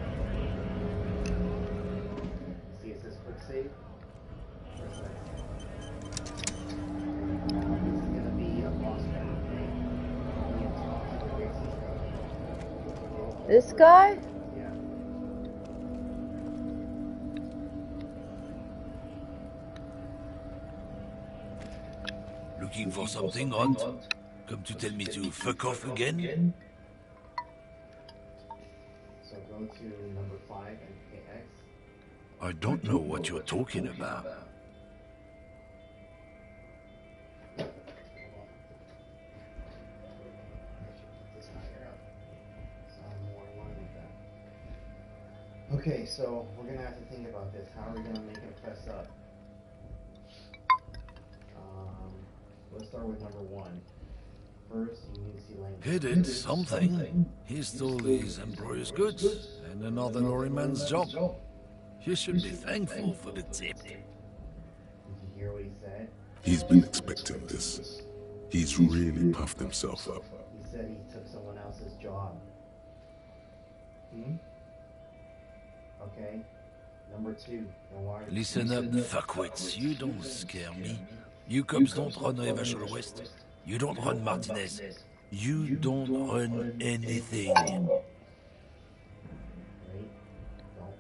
See, it says quick save. This guy? Yeah. Looking for something, Hunt? Come to tell me to fuck off again? So go to number 5 and hit X. I don't know what you're talking about. Okay, so we're gonna have to think about this. How are we gonna make him fess up? Let's start with number 1. First, you need to see language. He did something. He stole his employer's goods and another lorryman's job. You should be thankful for the tip. Did you hear what he said? He's been expecting this. He's really puffed himself up. He said he took someone else's job. Okay. Number 2. Now why Listen up, fuckwits. You don't scare me. You cops don't run Revachol West. You don't run Martinez. You don't run anything. Right? Don't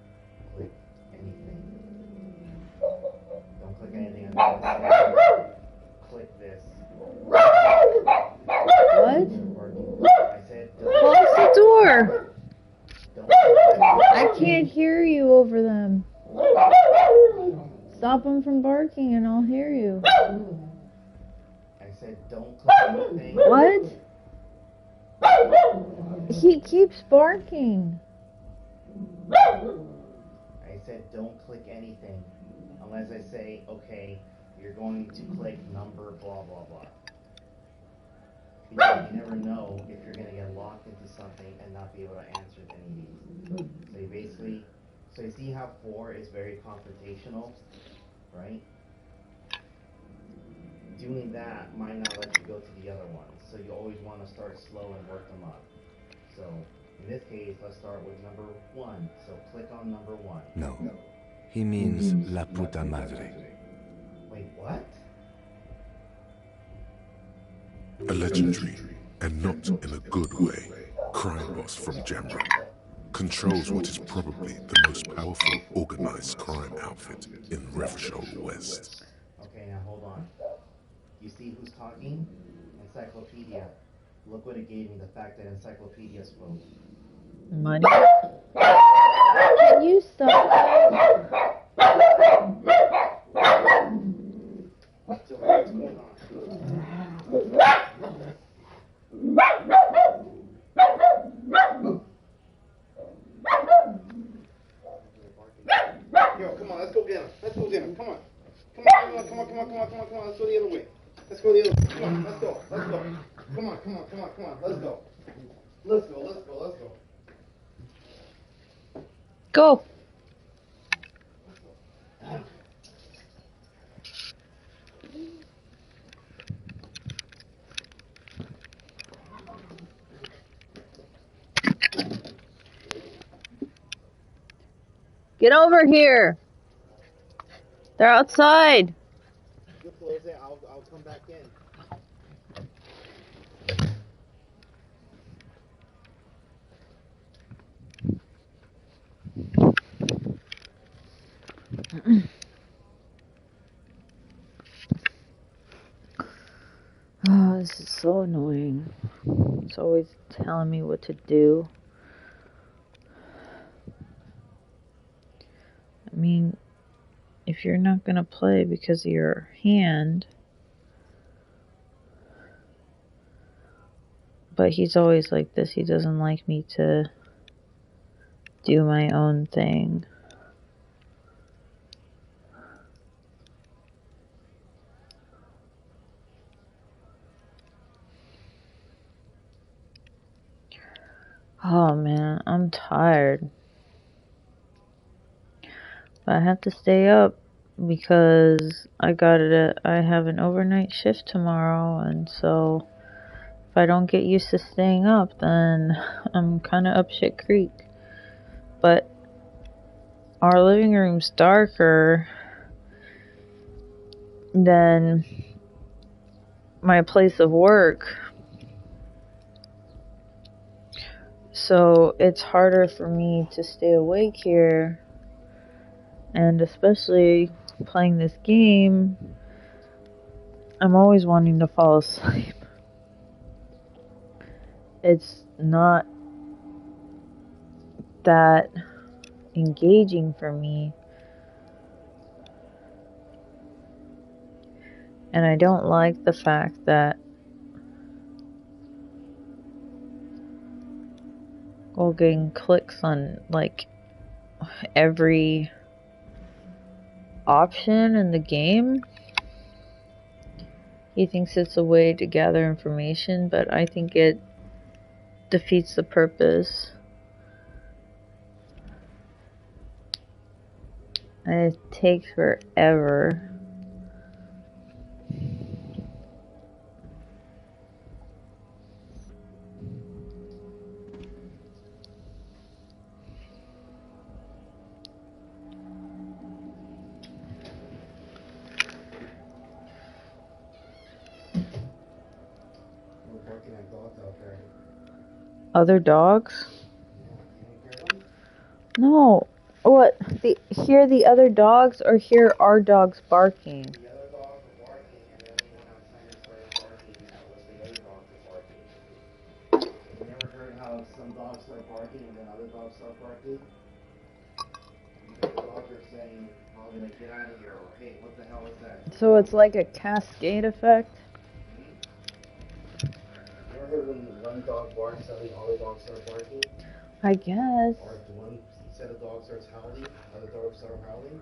click anything. Don't click anything on this. Click this. What? I said Close the door! don't I can't hear you over them. Stop them from barking and I'll hear you. I said don't click anything. What? He keeps barking. I said don't click anything unless I say, okay, you're going to click number blah blah blah. Because you never know if you're going to get locked into something and not be able to answer any of these. So you basically, so you see how 4 is very confrontational, right? Doing that might not let you go to the other ones. So you always want to start slow and work them up. So in this case, let's start with number 1. So click on number 1. No. He means la puta madre. Wait, what? A legendary, and not in a good way, crime boss from Jamrock. Controls what is probably the most powerful organized crime outfit in Revachol West. Okay, now hold on. You see who's talking? Encyclopedia. Look what it gave me, the fact that Encyclopedia spoke. Money? Can you stop that? So what's going on? Yo, come on, let's go get him. Let's go get him. Come on. Come on, come on, come on, come on, come on, come on. Let's go the other way. Let's go the other way. Come on, let's go. Let's go. Come on, come on, come on, come on. Let's go. Let's go, let's go, let's go. Go. Get over here. They're outside. You close it, I'll come back in. Oh, this is so annoying. It's always telling me what to do. I mean, if you're not going to play because of your hand, But he's always like this. He doesn't like me to do my own thing. Oh man, I'm tired. But I have to stay up because I have an overnight shift tomorrow, and so if I don't get used to staying up, then I'm kind of up shit creek. But our living room's darker than my place of work, so it's harder for me to stay awake here, and especially playing this game, I'm always wanting to fall asleep. It's not that engaging for me, and I don't like the fact that getting clicks on like every option in the game. He thinks it's a way to gather information, but I think it defeats the purpose. And it takes forever. We're barking at dogs out there. Other dogs? No. What? Hear the other dogs or hear our dogs barking? The other dogs were barking, and then we went outside and started barking at what the other dogs were barking. You never heard how some dogs start barking and then other dogs start barking? Because the dogs are saying, oh, I'm gonna get out of here, or hey, what the hell is that? So it's like a cascade effect? You ever heard when one dog barks, suddenly all the dogs start barking? I guess. Or if one set of dogs starts howling, other dogs start howling?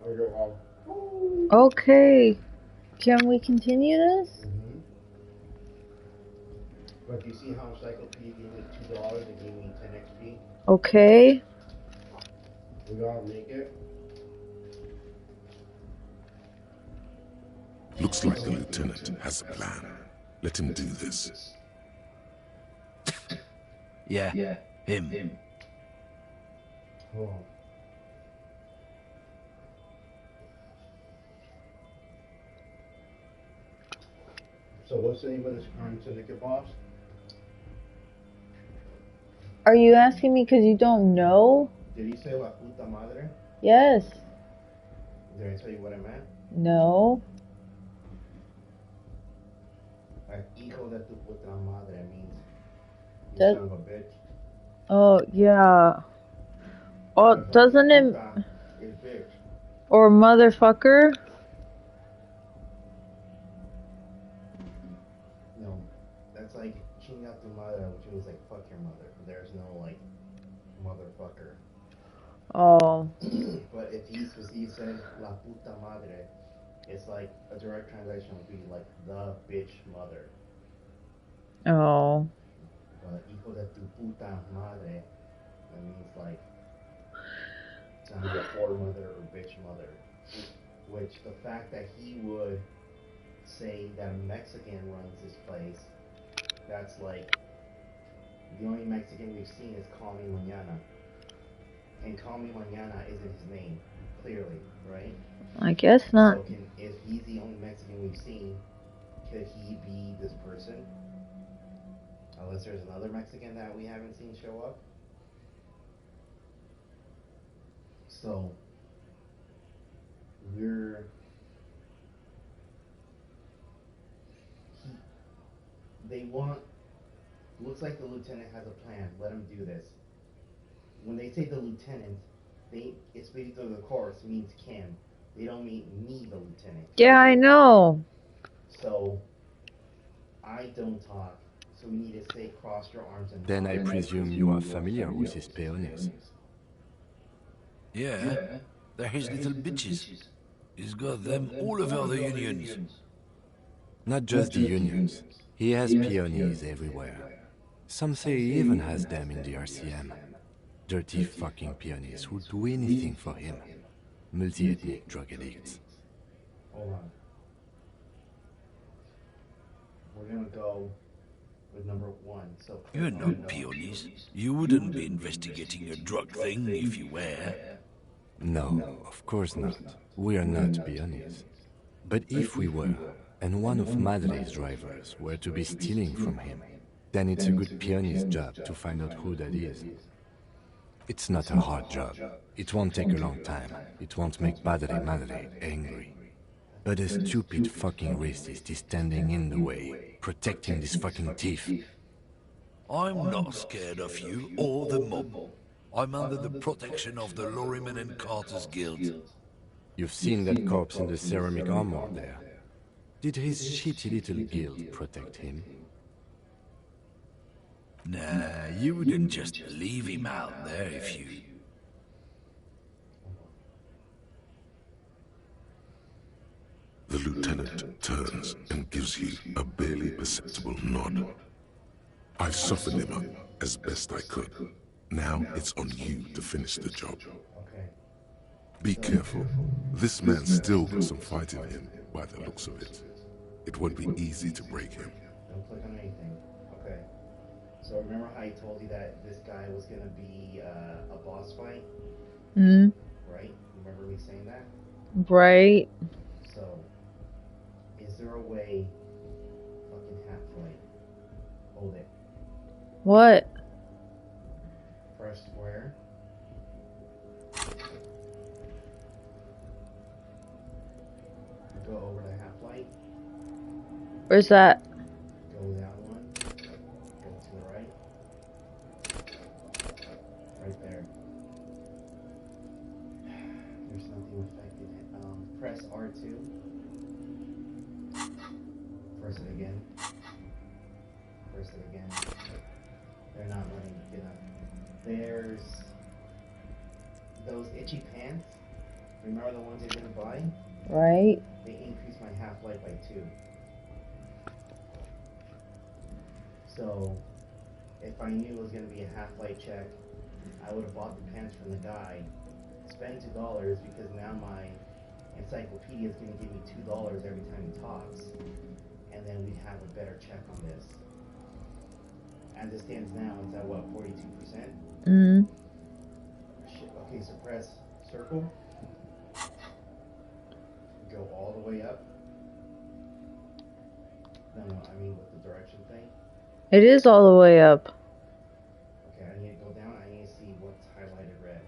Or you're all, Okay. Can we continue this? mm-hmm. But you see how Encyclopedia gave me $2 and gave me 10 XP? Okay. We gotta make it. Looks like the lieutenant has a plan. Let him do this. Yeah, him. Oh. So what's the name of this current syndicate boss? Are you asking me because you don't know? Did he say La Puta Madre? Yes. Did I tell you what I meant? No. Like, hijo de tu puta madre means you That- son of a bitch. Oh, yeah. Oh, doesn't it... Puta is bitch. Or motherfucker? No, that's like chinga tu madre, which means like fuck your mother. There's no like motherfucker. Oh. But if he said la puta madre, it's like a direct translation would be like the bitch mother. Oh. But hijo de tu puta madre, that means like son of a whore mother or bitch mother. Which the fact that he would say that a Mexican runs this place, that's like the only Mexican we've seen is Call Me Mañana. And Call Me Mañana isn't his name, clearly, right? I guess not. So if he's the only Mexican we've seen, could he be this person? Unless there's another Mexican that we haven't seen show up. So looks like the lieutenant has a plan. Let him do this. When they say the lieutenant, Espíritu de Corps means Kim. They don't mean me, the lieutenant. Yeah, I know. So I don't talk, So we need to say cross your arms and... Then I presume you are familiar with his peonies. Yeah, they're his little bitches. He's got them all over the unions. Not just the unions. He has peonies everywhere. Some say he even has them in the RCM. Dirty fucking peonies who'll do anything for him. Multi-ethnic drug addicts. Hold on. We're gonna go with number 1. So You're not peonies. You wouldn't be investigating a drug thing if you were. No, of course not. We are not peonies. But if we were, and one of Madre's drivers were to be stealing from him, then it's a good peony's job to find out who that is. It's not a hard job. It won't take a long time. It won't make Madre angry. But a stupid fucking racist is standing in the way, protecting this fucking thief. I'm not scared of you or the mob. I'm under the protection of the Lorryman and Carter's Guild. You've seen that corpse in the ceramic armor there. Did his shitty little guild protect him? Nah, you wouldn't just leave him out there if you... The lieutenant turns and gives you a barely perceptible nod. I softened him up as best I could. Now it's on you to finish the job. Be careful. This man's still got some fight in him, by the looks of it. It won't be easy to break him. Don't click on anything. Okay. So remember how I told you that this guy was gonna be a boss fight? Hmm. Right? Remember me saying that? Right. So, is there a way... Fucking half-light. Hold it. What? Press square. Go over to half-light. Where's that? Go down one. Go to the right. Right there. There's nothing affected. Press R2. Press it again. Press it again. They're not letting you get up. There's those itchy pants. Remember the ones you're gonna buy? Right. They increased my half-life by 2. So, if I knew it was going to be a half-life check, I would have bought the pants from the guy, spend $2 because now my encyclopedia is going to give me $2 every time he talks, and then we'd have a better check on this. As it stands now, it's at what, 42%? Mm. Shit. Okay, so press circle. Go all the way up. No, I mean with the direction thing. It is all the way up. Okay, I need to go down. I need to see what's highlighted red.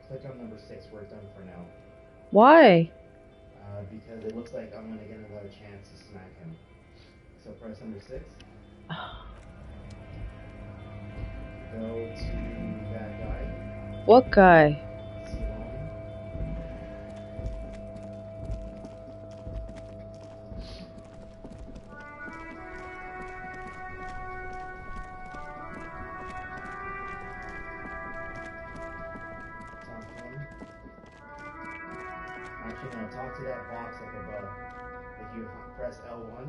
Click on number 6. We're done for now. Why? Because it looks like I'm going to get another chance to smack him. So press number 6. Go to that guy. What guy? Actually, no, talk to that box up above. If you press L1,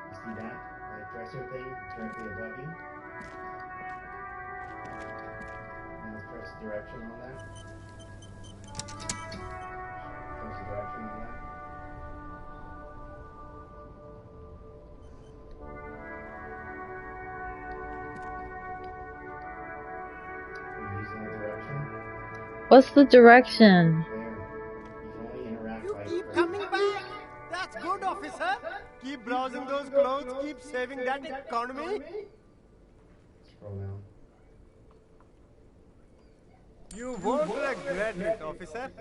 you see that? That dresser thing directly above you. Now let's press direction on that. Press direction on that. We're using the direction. What's the direction? You keep coming back. That's good, officer. Keep browsing those clothes. Keep saving that economy. Scroll down. You won't regret it, officer.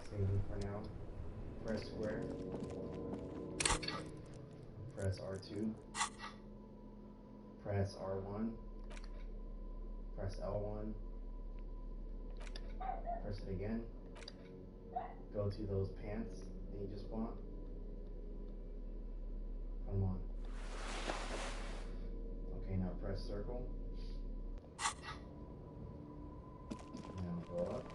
Saving for now. Press square. Press R2. Press R1. Press L1. Press it again. Go to those pants that you just bought. Put them on. Okay, now press circle. Now go up.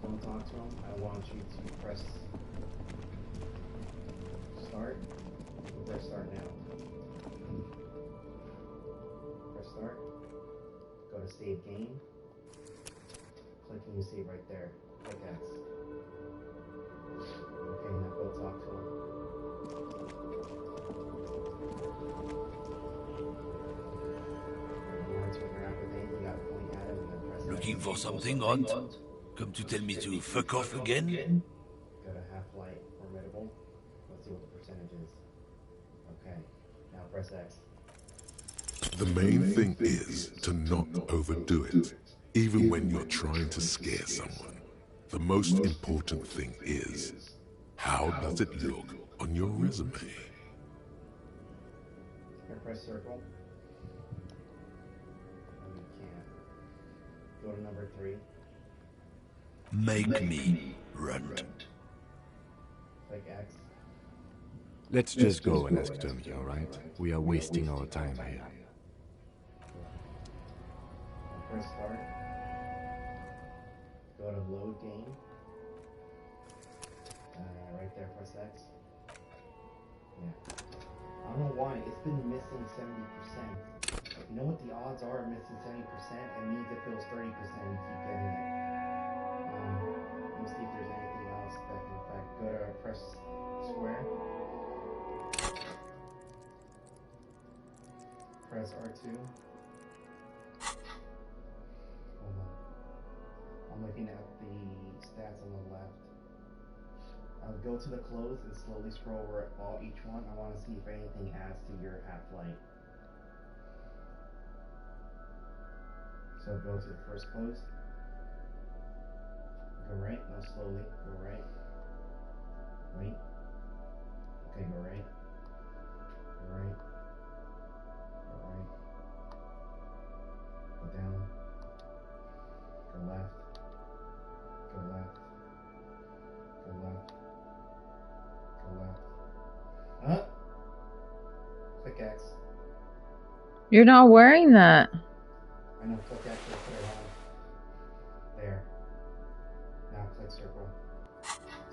Don't talk to him. I want you to press start. Press start now. Press start. Go to save game. Click and you save right there. Click X. Okay, now go talk to him. Looking for something, Hunt? Come to tell me to fuck off again? Go to half-light formidable. Let's see what the percentage is. Okay, now press X. The main thing is to not overdo it, even when you're trying to scare someone. The most important thing is, how does it look on your resume? Here, press circle. No, you can't. Go to number 3. Make me run. Click X. Let's just go and ask Tommy, alright? We are wasting our time here. Press start. Go to load game. Right there, press X. Yeah. I don't know why, it's been missing 70%. You know what the odds are of missing 70%? It means it feels 30% and you keep getting it. Let me see if there's anything else that can affect. Go to press square. Press R2. Hold on. I'm looking at the stats on the left. I'll go to the close and slowly scroll over each one. I want to see if anything adds to your half-light. So go to the first close. Go right. No, slowly. Go right. Wait. Okay, go right. Go right. Go right. Go down. Go left. Go left. Go left. Go left. Huh? Click X. You're not wearing that. I know, click X to put it on. There. Now click circle.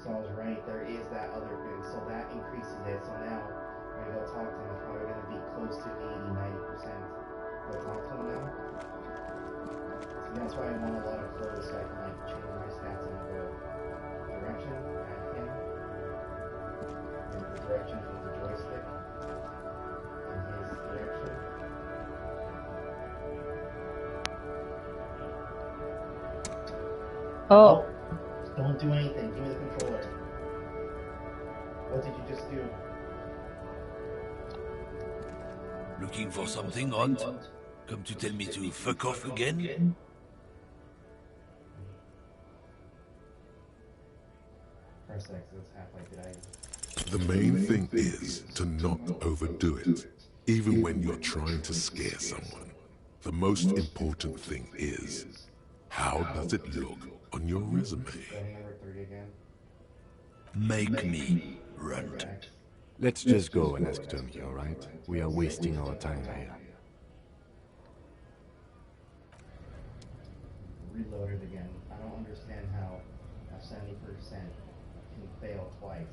So I was right, there is that other bit. So that increases it. So now, when you go talk to him, it's probably going to be close to 80-90%. Go talk to him now. See, that's why I want a lot of clothes so I can like change my stats in the direction, add him. And the direction for the joystick. And his direction. Oh. Don't do anything. Give me the controller. What did you just do? Looking for something, Hunt? Come to tell me to fuck off again? Press X, that's half-light. Did I? The main thing is to not overdo it, even when you're trying to scare someone. The most important thing is, how does it look on your resume? Go to number 3 again. Make me run. Let's just go and ask Tommy, alright? We are wasting our time here. Reload it again. I don't understand how a 70% can fail twice.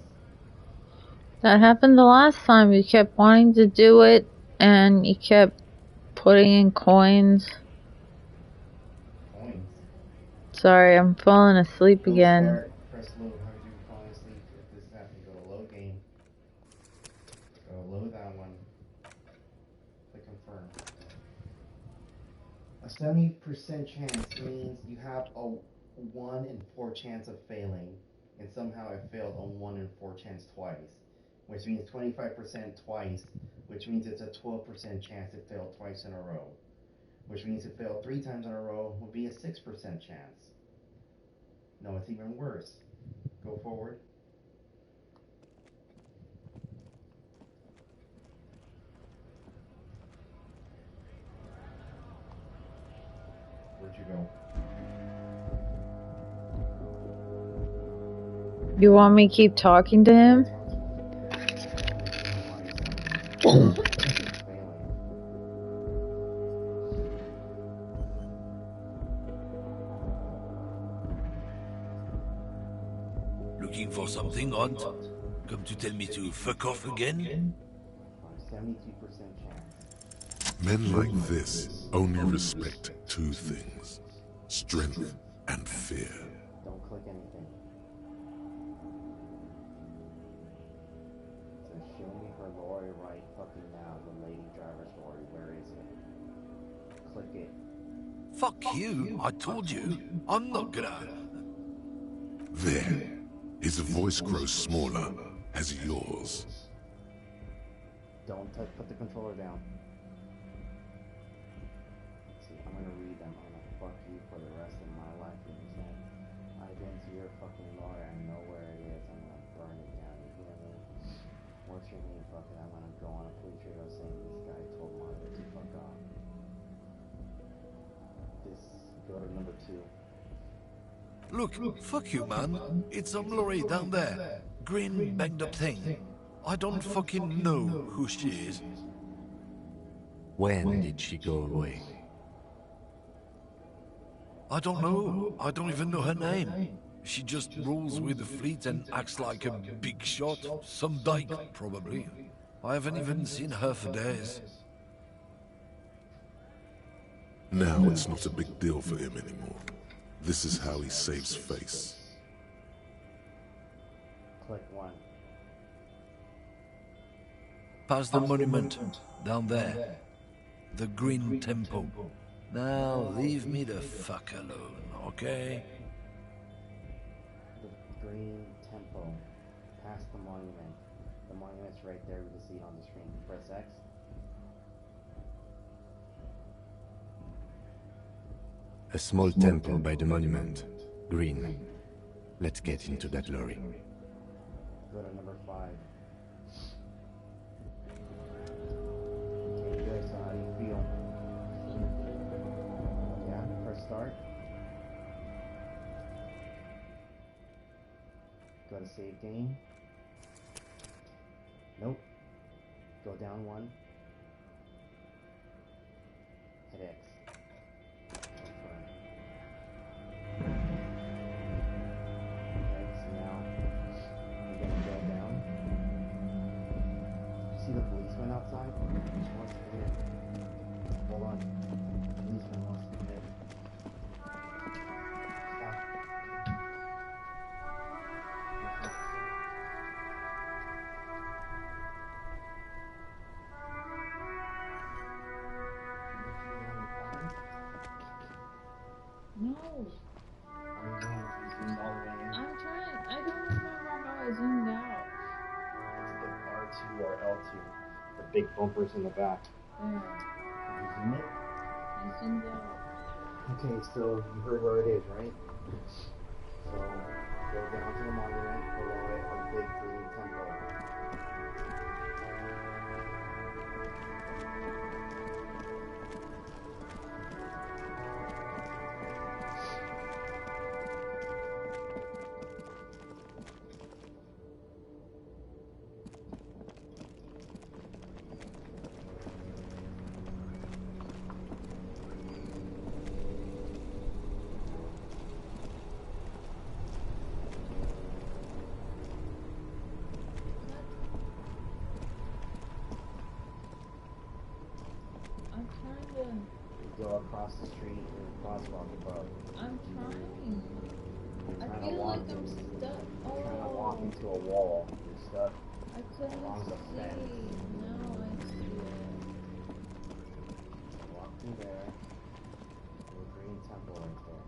That happened the last time. You kept wanting to do it, and you kept putting in coins. Coins? Sorry, I'm falling asleep again. Press load. How did you fall asleep if this happened? Go to load game. Go load that one. Click confirm. A 70% chance means you have a 1 in 4 chance of failing, and somehow it failed a 1 in 4 chance twice, which means 25% twice, which means it's a 12% chance it failed twice in a row, which means it failed 3 times in a row would be a 6% chance. No, it's even worse. Go forward. you go. You want me to keep talking to him? Looking for something, Hunt? Come to tell me to fuck off again? 72% chance. Men like this only respect two things: strength and fear. Don't click anything. So show me her lorry right fucking now, the lady driver's lorry. Where is it? Click it. Fuck you, I told you. I'm not gonna... There. His voice grows smaller as yours. Don't touch, put the controller down. See, I'm gonna read them. I'm gonna fuck you for the rest of my life. You understand? I've been to your fucking lawyer. I know where it is. I'm gonna burn it down. You hear me? What's your name? Fucking, I'm gonna go on a police radio saying this guy told Margaret to fuck off. This, go to number 2. Look, fuck you, man. It's some lorry down there. Green, banged up thing. I don't fucking know who she is. When did she go away? I don't know. I don't even know her name. She just rolls with the fleet and acts like a big shot. Some dyke, probably. I haven't even seen her for days. Now it's not a big deal for him anymore. This is how he saves face. Click 1. Past the monument, down there. The Green Temple. Now leave me the fuck alone, okay? The Green Temple. Past the monument. The monument's right there. We can see it on the screen. Press X. A small temple by the monument. Green. Let's get into that lorry. Go to number 5. Okay, good. So how do you feel? Yeah, press start. Go to save game. Nope. Go down 1. Hit X. See the policeman outside? He wants to come in. Hold on. The policeman wants to come in. No. I'm zoomed all the way in. I'm trying. I don't remember how I zoomed out. It's the R2 or L2. The big bumpers in the back. There. Did you zoom it? I zoomed out. Okay, so you heard where it is, right? So go down to the monument, below it, a big green temple. Go across the street and crosswalk above. I'm trying. You're I trying to feel walk like I'm stuck. You're trying to walk into a wall. You're stuck I couldn't along the see. fence. Now I see it. Walk through there. There's a green temple right there.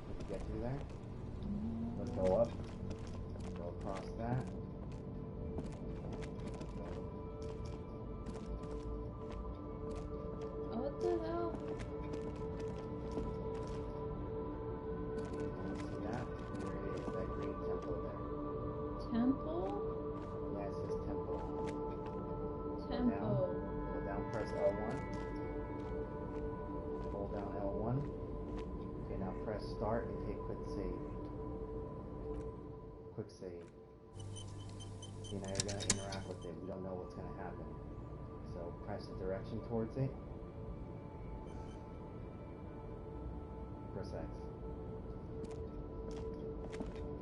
Can you get through there? Let's go up. Go across that. What the hell? See that? There it is, that green temple there. Temple? Yeah, it says temple. Temple. Go down, press L1. Quick save. Quick save. You know you're gonna interact with it. We don't know what's gonna happen. So press the direction towards it. Press X.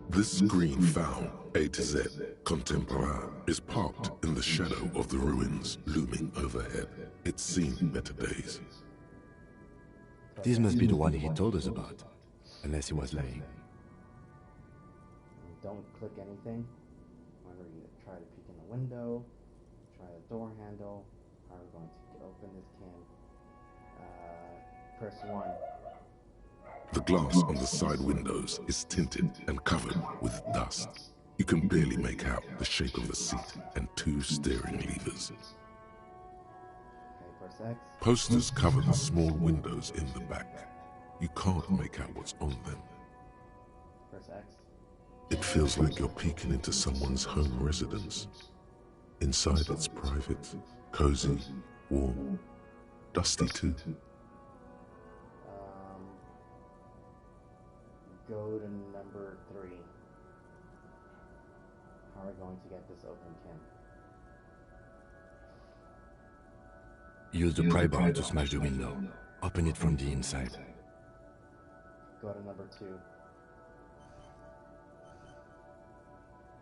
This screen found A to Z Contemporain is parked in the shadow of the ruins looming overhead. It's seen better days. This must be the one he told us about, unless he was lying. Don't click anything. Whenever you try to peek in the window, try the door handle. How are we going to open this can? Press 1. The glass on the side windows is tinted and covered with dust. You can barely make out the shape of a seat and 2 steering levers. Okay, press X. Posters cover the small windows in the back. You can't make out what's on them. Press X. It feels like you're peeking into someone's home residence. Inside it's private, cozy, warm, dusty too. Go to number 3. How are we going to get this open, Kim? Use the pry bar to smash the window. Open it from the inside. Go to number 2.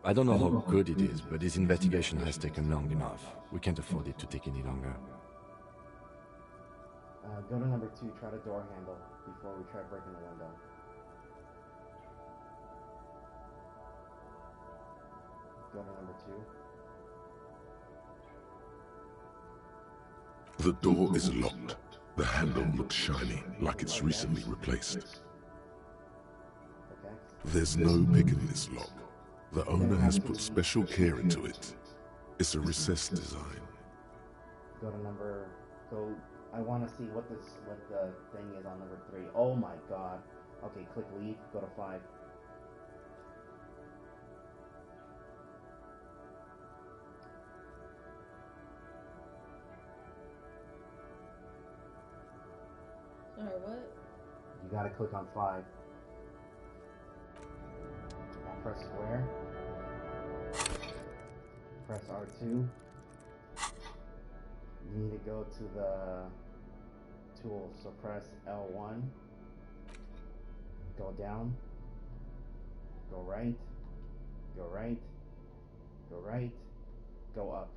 I don't know how good it is, but this investigation has taken long enough. We can't afford it to take any longer. Go to number 2, try the door handle before we try breaking the window. Go to number 2. The door is locked. The handle looks shiny, like it's recently replaced. There's no pick in this lock. The owner has put special care into it. It's a recessed design. Go to I want to see what the thing is on number 3. Oh my god. Okay, click leave. Go to 5. Sorry, what? You gotta click on 5. Now press square. Press R2. You need to go to the tool, so press L1. Go down. Go right. Go right. Go right. Go up.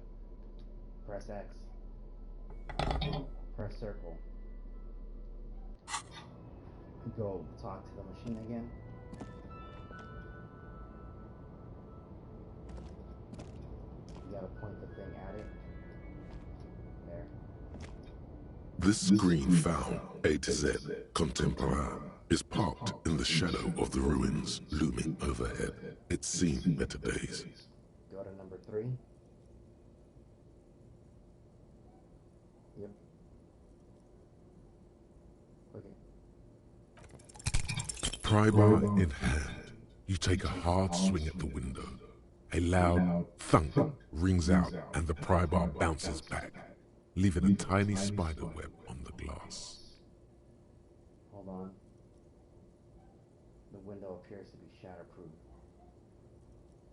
Press X. Press circle. Go talk to the machine again. You gotta point the thing at it. There. This screen found A to Z Contemporain is parked in the shadow of the ruins looming overhead. It's seen better days. Go to number 3. Yep. Okay. Pry bar in hand, you take a hard swing at the window. A loud thunk rings out and the pry bar bounces back, leaving a tiny spider web on the glass. Hold on. The window appears to be shatterproof.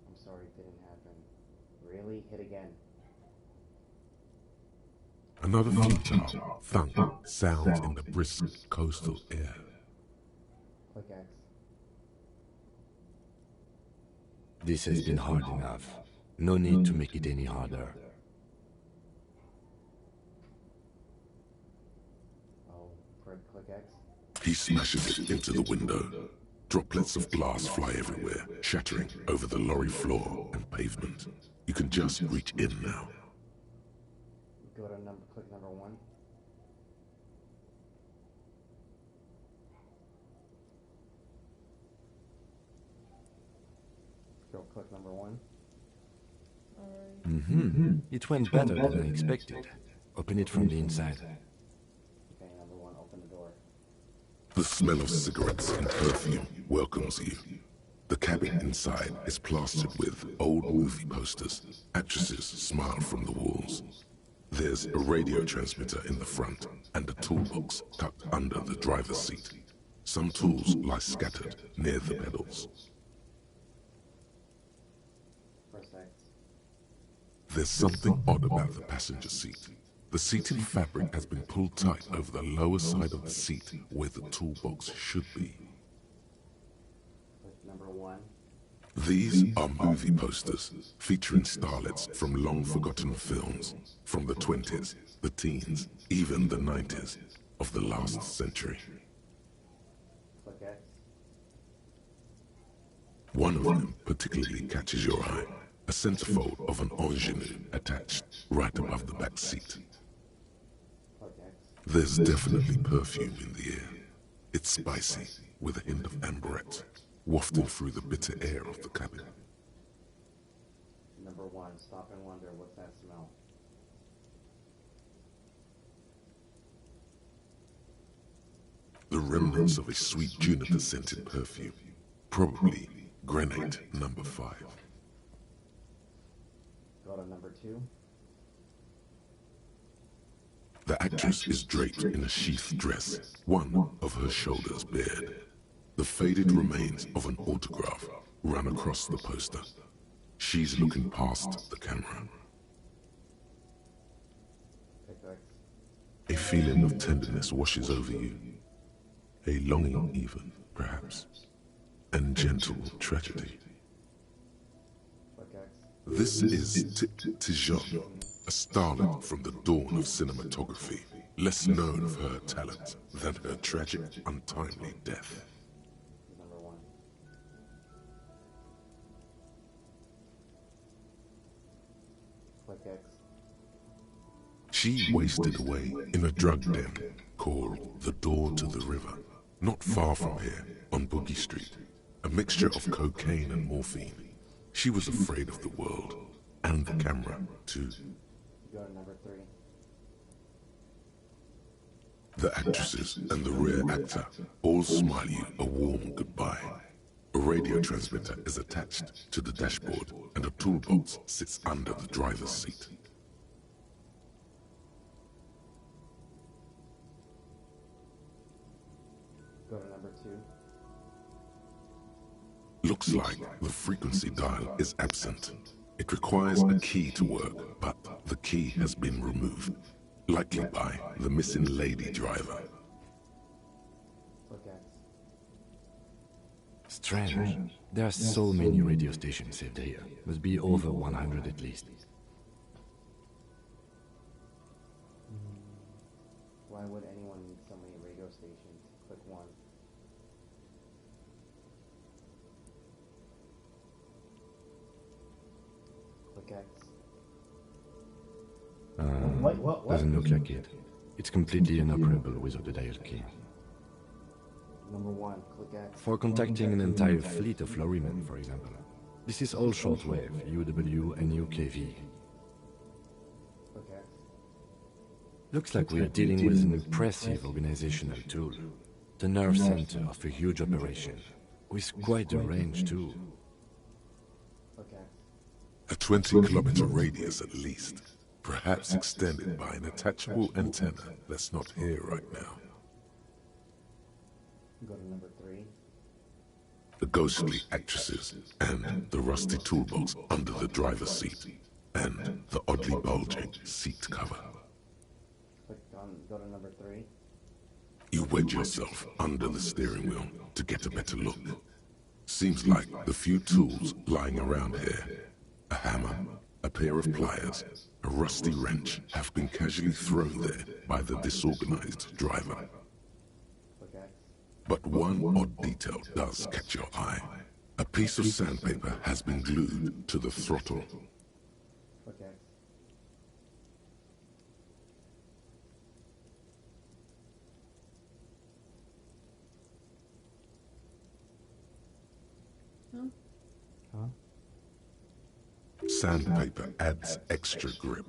I'm sorry it didn't happen. Really? Hit again. Another futile thunk sounds in the brisk coastal air. Click X. This has been hard enough. No need to make it any harder. Oh, click X. He smashes it into the window. Droplets of glass fly everywhere, shattering over the lorry floor and pavement. You can just reach in now. Go to click number 1. Go click number 1. It went better than I expected. Open it from the inside. Okay, number 1, open the door. The smell of cigarettes and perfume welcomes you. The cabin inside is plastered with old movie posters. Actresses smile from the walls. There's a radio transmitter in the front and a toolbox tucked under the driver's seat. Some tools lie scattered near the pedals. Press X. There's something odd about the passenger seat. The seating fabric has been pulled tight over the lower side of the seat where the toolbox should be. Click number 1. These are movie posters featuring starlets from long-forgotten films from the 20s, the teens, even the 90s of the last century. Click X. One of them particularly catches your eye, a centerfold of an ingenue attached right above the back seat. Click X. There's definitely perfume in the air. It's spicy, with a hint of amberette, wafting through the bitter air of the cabin. Number 1. Stop and wonder, what's that smell? The remnants of a sweet juniper-scented perfume, probably grenade number 5. Go to number 2. The actress is draped in a sheathed dress, one of her shoulders bared. The faded remains of an autograph run across the poster. She's looking past the camera. Click X. A feeling of tenderness washes over you. A longing even, perhaps. And gentle tragedy. Click X. This is Tijon, a starlet from the dawn of cinematography, less known of her talent than her tragic, untimely death. Number 1. Click X. She wasted away in a drug den called the Door to the River, not far from here, on Boogie Street, a mixture of cocaine and morphine. She was afraid of the world, and the camera, too. Go to number 3. The actresses and the rear actor all smile you a warm goodbye. A radio transmitter is attached to the dashboard, and a toolbox sits under the driver's seat. Go to number 2. Looks like the frequency dial is absent. It requires a key to work, but the key has been removed, likely by the missing lady driver. Click X. Strange. There are so many radio stations saved here. Must be over 100 at least. Why would anyone need so many radio stations? Click 1. Click X. What? Doesn't look like it. It's completely inoperable without the dial key. Number 1. Click X. For contacting an entire fleet of lorrymen, for example. This is all shortwave, UW and UKV. Click X. Looks like we are dealing with an impressive organizational tool. The nerve center of a huge operation, with quite a range too. Click X. A 20-kilometer radius at least, perhaps extended by an attachable antenna that's not here right now. Go to number 3. The ghostly actresses, and the rusty toolbox under the driver's seat, and the oddly bulging seat cover. Go to number 3. You wedge yourself under the steering wheel to get a better look. Seems like the few tools lying around here, a hammer, a pair of pliers, a rusty wrench, have been casually thrown there by the disorganized driver. Click X. But one odd detail does catch your eye. A piece of sandpaper has been glued to the throttle. Click X. Sandpaper adds extra grip.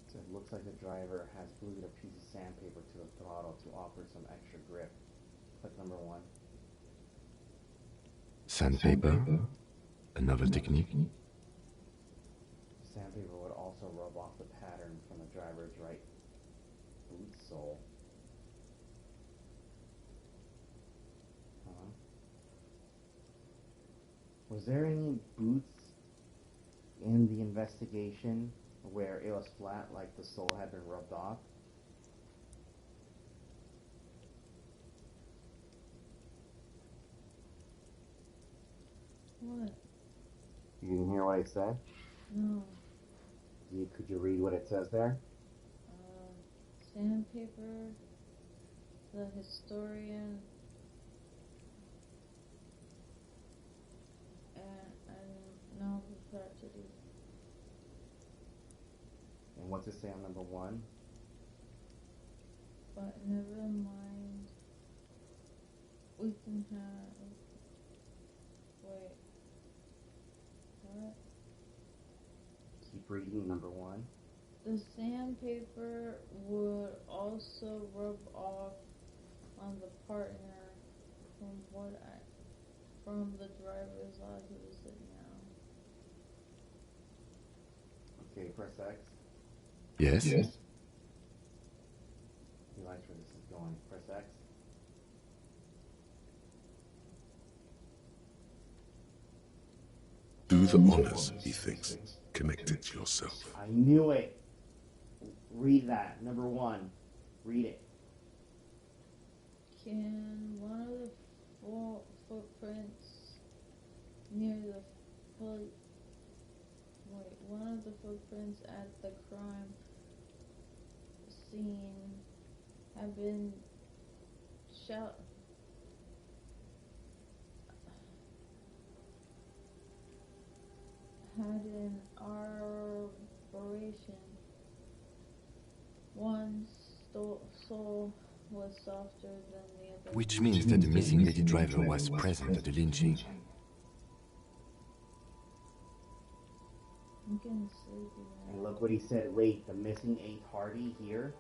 So it looks like the driver has glued a piece of sandpaper to the throttle to offer some extra grip. Click number 1. Sandpaper? A novel technique? Sandpaper would also rub off the pattern from the driver's right boot sole. Was there any boots in the investigation where it was flat, like the sole had been rubbed off? What? You didn't hear what I said? No. Could you read what it says there? Sandpaper, the historian, and novel tragedy. And what's it say on number 1? But never mind. We can have. Wait. What? Keep reading number 1. The sandpaper would also rub off on the partner from the driver's while he was sitting down. Okay, press X. Yes? He likes where this is going. Press X. Do the honors, he thinks. Connect it yourself. I knew it. Read that. Number 1. Read it. Can one of the footprints near the one of the footprints at the crime scene have been had an arboration. One soul was softer than the other. Which means that the missing lady driver was present at the lynching. I'm getting sleepy now. And look what he said. Wait, the missing 8th Hardy here?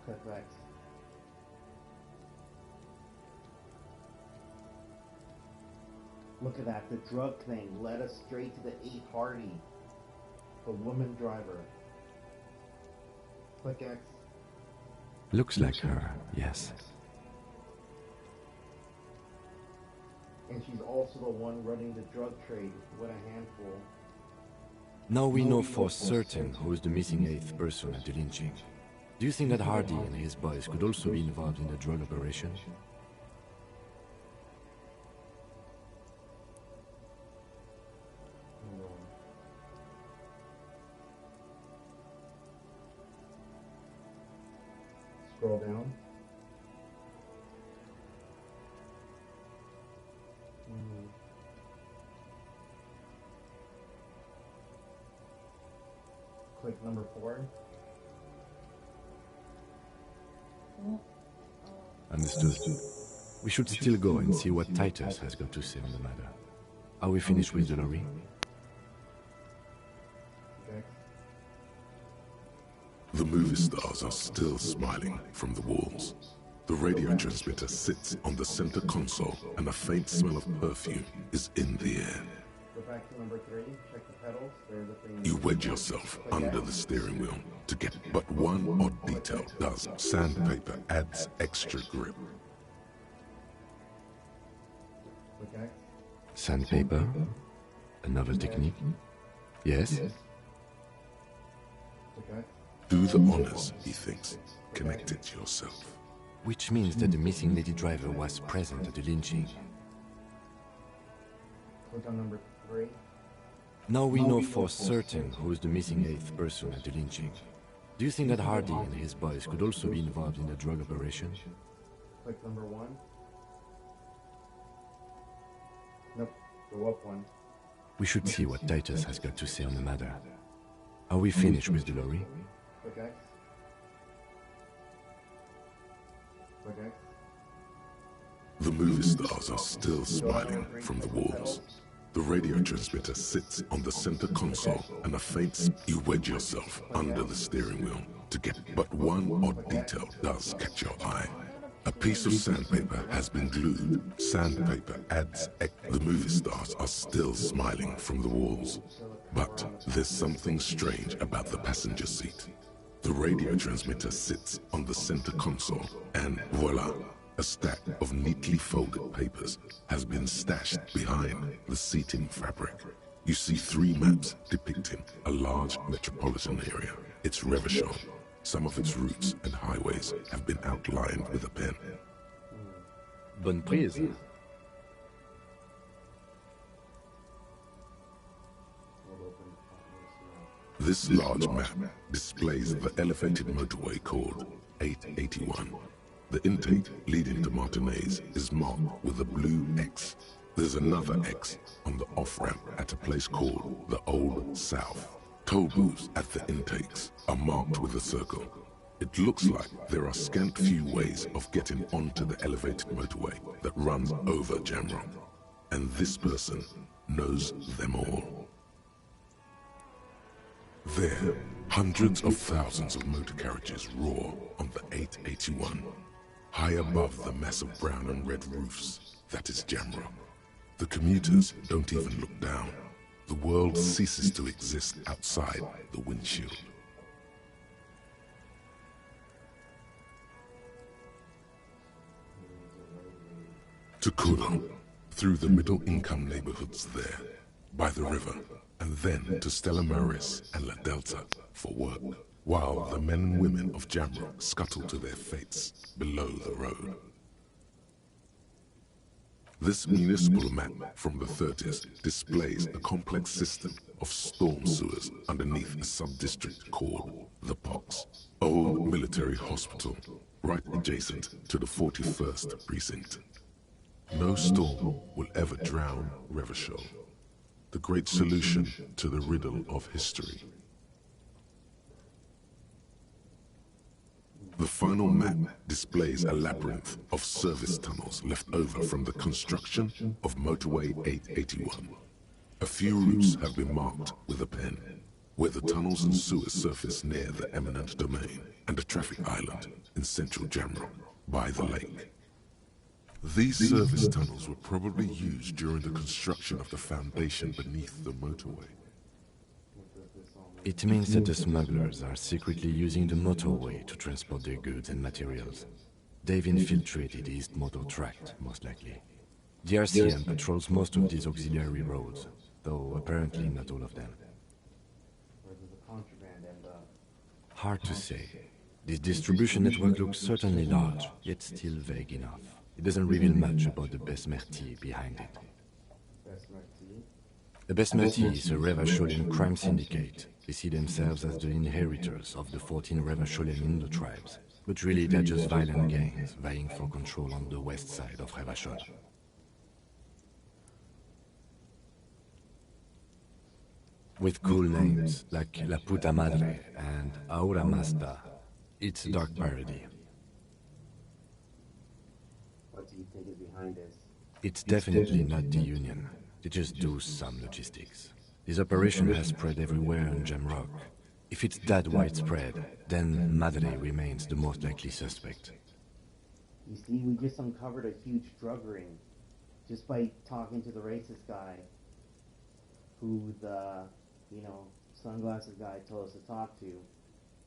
Correct. Look at that. The drug thing led us straight to the 8th Hardy. The woman driver. Click X. Looks like her, yes. And she's also the one running the drug trade. What a handful. Now we know for certain who is the missing 8th person at the lynching. Do you think that Hardy and his boys could also be involved in the drug operation? Scroll down. Click number 4. Understood. We should still go and see what Titus has got to say on the matter. Are we finished with the lorry? The movie stars are still smiling from the walls. The radio transmitter sits on the center console and a faint smell of perfume is in the air. Go back to number 3. Check the pedals. There's a thing. You wedge yourself under the steering wheel to get but one odd detail does. Sandpaper adds extra grip. Okay. Sandpaper? A novel technique? Yes? Okay. Do the honors, he thinks. Connect it yourself. Which means that the missing lady driver was present at the lynching. Click on number 3. Now we know for certain who is the missing 8th person at the lynching. Do you think that Hardy and his boys could also be involved in the drug operation? Click number 1. Nope. Go up 1. We should see what Titus has got to say on the matter. Are we finished with the lorry? Click X. Click X. The movie stars are still smiling from the walls. The radio transmitter sits on the center console and a faint... You wedge yourself under the steering wheel to get but one odd detail does catch your eye. A piece of sandpaper has been glued. Sandpaper adds... The movie stars are still smiling from the walls. But there's something strange about the passenger seat. The radio transmitter sits on the center console and voila, A stack of neatly folded papers has been stashed behind the seating fabric. You see 3 maps depicting a large metropolitan area. It's Revachol. Some of its routes and highways have been outlined with a pen. Bonne prise. This large map displays the elevated motorway called 881. The intake leading to Martinez is marked with a blue X. There's another X on the off-ramp at a place called the Old South. Toll booths at the intakes are marked with a circle. It looks like there are scant few ways of getting onto the elevated motorway that runs over Jamrock. And this person knows them all. There, hundreds of thousands of motor carriages roar on the 881. High above the massive brown and red roofs, that is Jamrock. The commuters don't even look down. The world ceases to exist outside the windshield. To Kulo, through the middle-income neighborhoods there, by the river, and then to Stella Maris and La Delta for work, while the men and women of Jamrock scuttle to their fates below the road. This municipal map from the 30s displays a complex system of storm sewers underneath a sub-district called the Pox, old military hospital, right adjacent to the 41st precinct. No storm will ever drown Revachol, the great solution to the riddle of history. The final map displays a labyrinth of service tunnels left over from the construction of Motorway 881. A few routes have been marked with a pen, where the tunnels and sewers surface near the eminent domain and a traffic island in central Jamrock by the lake. These service tunnels were probably used during the construction of the foundation beneath the motorway. It means that the smugglers are secretly using the motorway to transport their goods and materials. They've infiltrated the East Motor Tract, most likely. The RCM patrols most of these auxiliary roads, though apparently not all of them. Hard to say. This distribution network looks certainly large, yet still vague enough. It doesn't reveal much about the Besmerti behind it. The Besmerti is a Revacholian crime syndicate. They see themselves as the inheritors of the 14 Revacholian Indo-tribes, but really they're just violent gangs vying for control on the west side of Revachol. With cool names like La Puta Madre and Ahora Mazda, it's a dark parody. What do you think is behind this? It's definitely not the Union. They just do some logistics. This operation has spread everywhere in Jamrock. If it's that widespread, then Madre remains the most likely suspect. You see, we just uncovered a huge drug ring just by talking to the racist guy who the, sunglasses guy told us to talk to,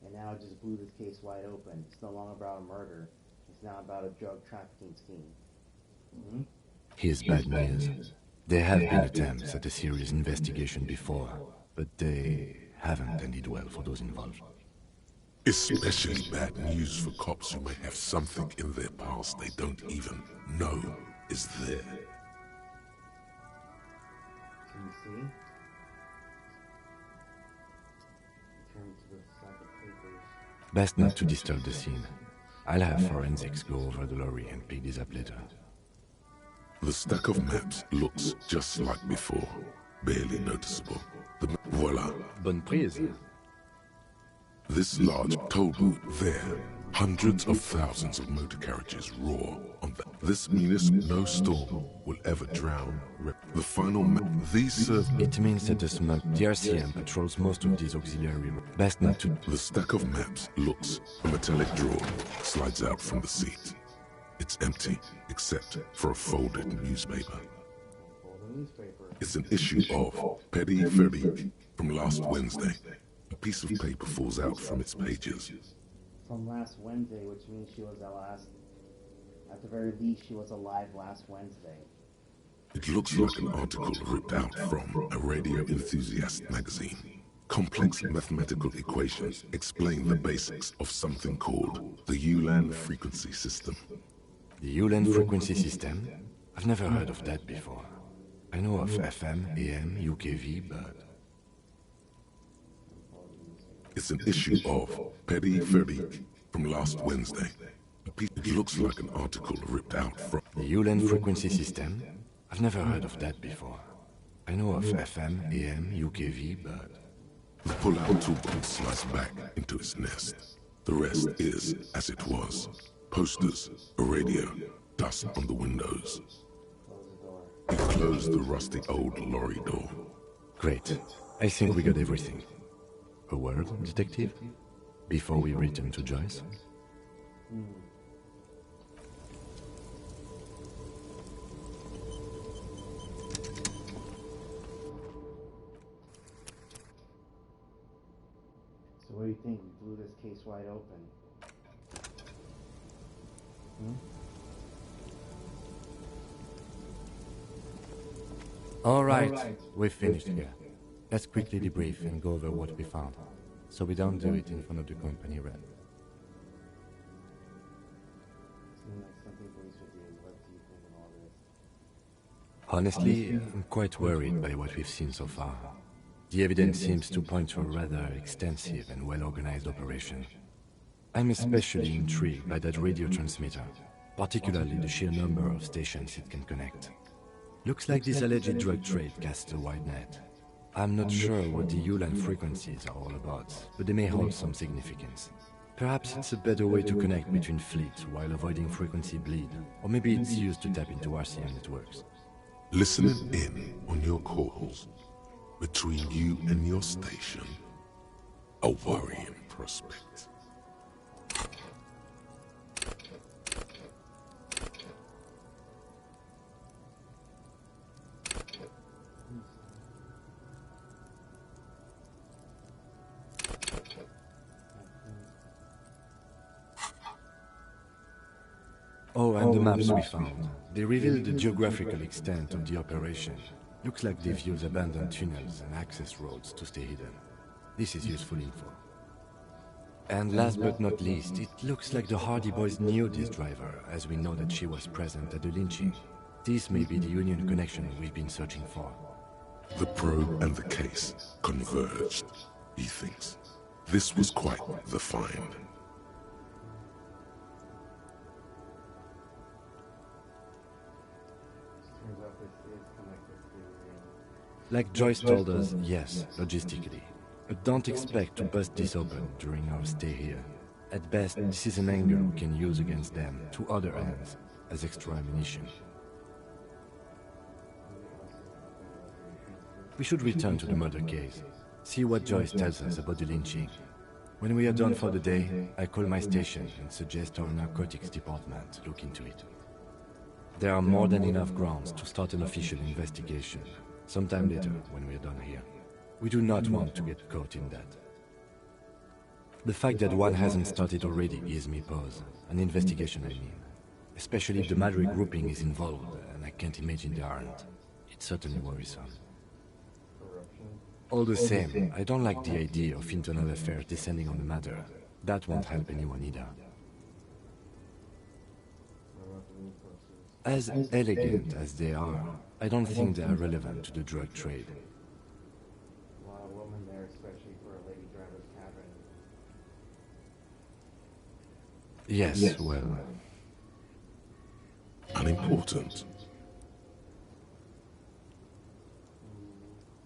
and now it just blew this case wide open. It's no longer about a murder. It's now about a drug trafficking scheme. Mm-hmm. Here's bad news. There have been attempts at a serious investigation before, but they haven't ended well for those involved. Especially bad news for cops who may have something in their past they don't even know is there. Can you see? Turn to the stack of papers. Best not to disturb the scene. I'll have forensics go over the lorry and pick this up later. The stack of maps looks just like before, barely noticeable. Voila. Bonne prise. This large toll booth there, hundreds of thousands of motor carriages roar on that. This municipal, no storm will ever drown. The final map, these serve... It means that the RCM patrols most of these auxiliary roads. Best not to... The stack of maps looks, a metallic drawer slides out from the seat. It's empty, except for a folded newspaper. It's an issue of Petty Ferry from last Wednesday. A piece of paper falls out from its pages. From last Wednesday, which means she was our last At the very least, she was alive last Wednesday. It looks like an article ripped out from a radio enthusiast magazine. Complex mathematical equations explain the basics of something called the Ulan frequency system. The Ulan frequency system? I've never heard of that before. I know of FM, AM, UKV, but... It's an issue of Petty Ferdy from last Wednesday. It looks like an article ripped out from... The Ulan frequency system? I've never heard of that before. I know of FM, AM, UKV, but... The pull-out toolbox slides back into its nest. The rest is as it was. Posters, a radio, dust on the windows. You closed the rusty old lorry door. Great. I think we got everything. A word, detective? Before we return to Joyce? So what do you think? We blew this case wide open. All right, we've finished here. Let's quickly debrief and go over what we found, so we don't do it in front of the company rep. Honestly, I'm quite worried by what we've seen so far. The evidence seems to point to a rather extensive and well-organized operation. I'm especially intrigued by that radio transmitter, particularly the sheer number of stations it can connect. Looks like this alleged drug trade casts a wide net. I'm not sure what the Ulan frequencies are all about, but they may hold some significance. Perhaps it's a better way to connect between fleets while avoiding frequency bleed, or maybe it's used to tap into RCM networks. Listening in on your calls, between you and your station, a worrying prospect. Oh, and the maps we found. They reveal the geographical extent of the operation. Looks like they've used abandoned tunnels and access roads to stay hidden. This is useful info. And last but not least, it looks like the Hardy Boys knew this driver, as we know that she was present at the lynching. This may be the Union connection we've been searching for. The probe and the case converged, he thinks. This was quite the find. Like Joyce told us, yes, logistically. But don't expect to bust this open during our stay here. At best, this is an angle we can use against them to other ends, as extra ammunition. We should return to the murder case, see what Joyce tells us about the lynching. When we are done for the day, I call my station and suggest our narcotics department look into it. There are more than enough grounds to start an official investigation, sometime later when we are done here. We do not want to get caught in that. The fact that one hasn't started already gives me pause. An investigation, I mean. Especially if the Madrid grouping is involved, and I can't imagine they aren't. It's certainly worrisome. All the same, I don't like the idea of internal affairs descending on the matter. That won't help anyone either. As elegant as they are, I don't think they are relevant to the drug trade. A lot of women there, especially for a lady driver's cabin. Yes, well... Unimportant.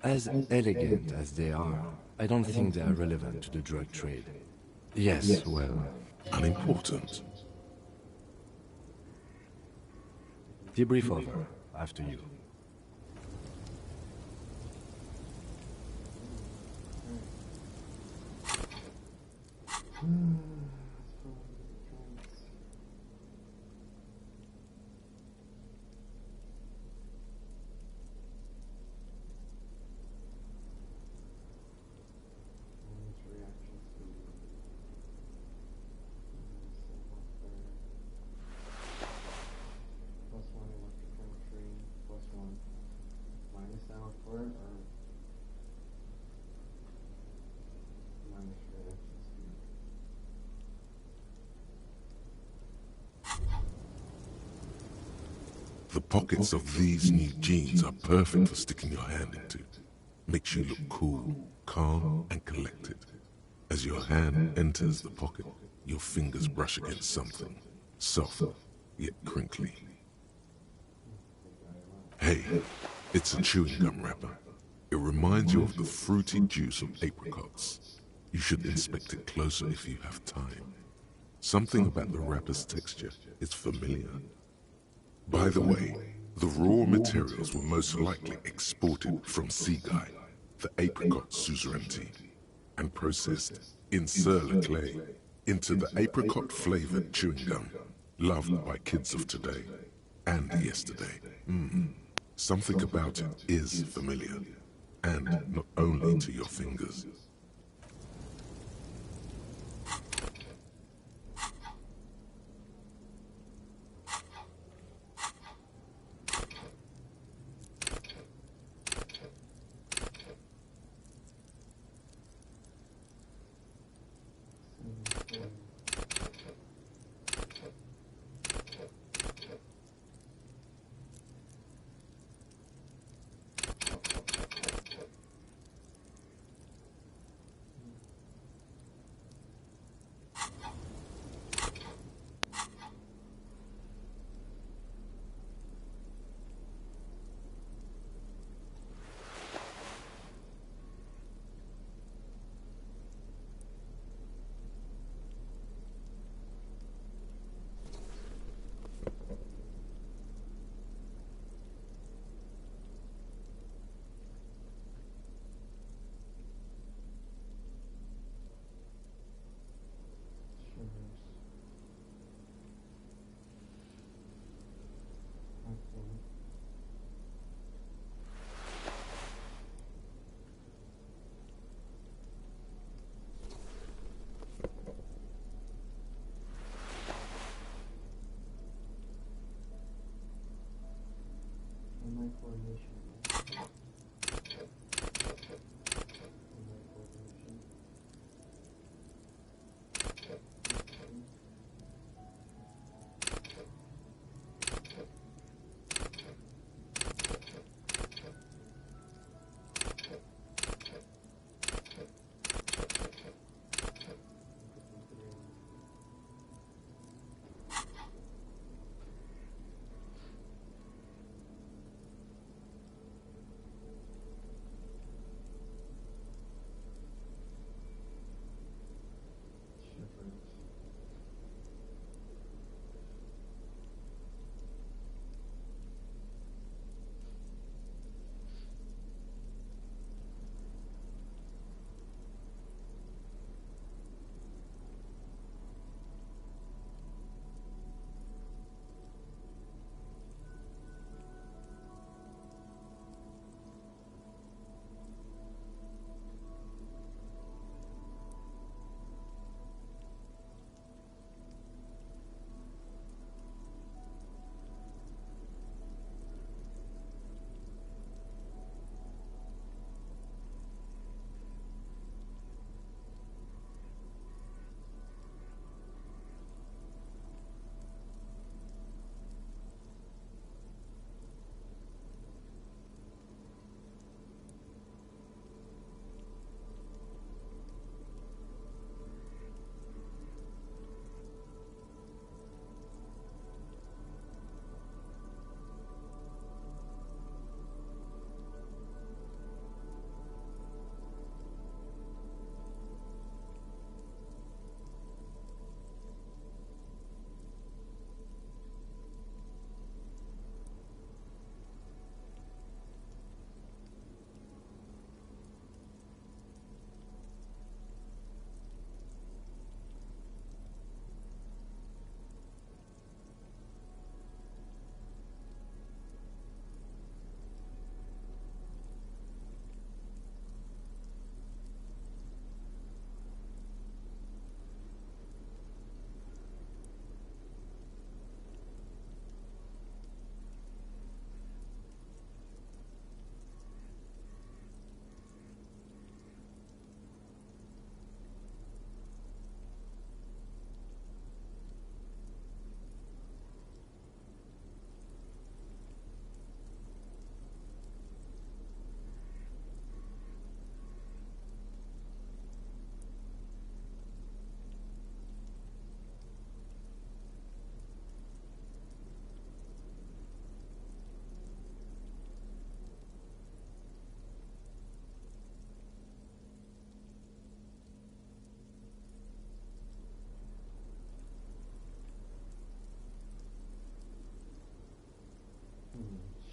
As elegant as they are, I don't think they are relevant to the drug trade. Yes, well... Unimportant. Debrief over. After you. sound for it, or am I sure that's The pockets of these new jeans are perfect for sticking your hand into. Makes you look cool, calm, and collected. As your hand enters the pocket, your fingers brush against something, soft, yet crinkly. Hey, it's a chewing gum wrapper. It reminds you of the fruity juice of apricots. You should inspect it closer if you have time. Something about the wrapper's texture is familiar. By the way, the raw materials were most likely exported from Seaguy, the apricot suzerainty, and processed in sur-le-clay into the apricot-flavored chewing gum, loved by kids of today and yesterday. Something about it is familiar, and not only to your fingers.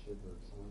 shivers, huh?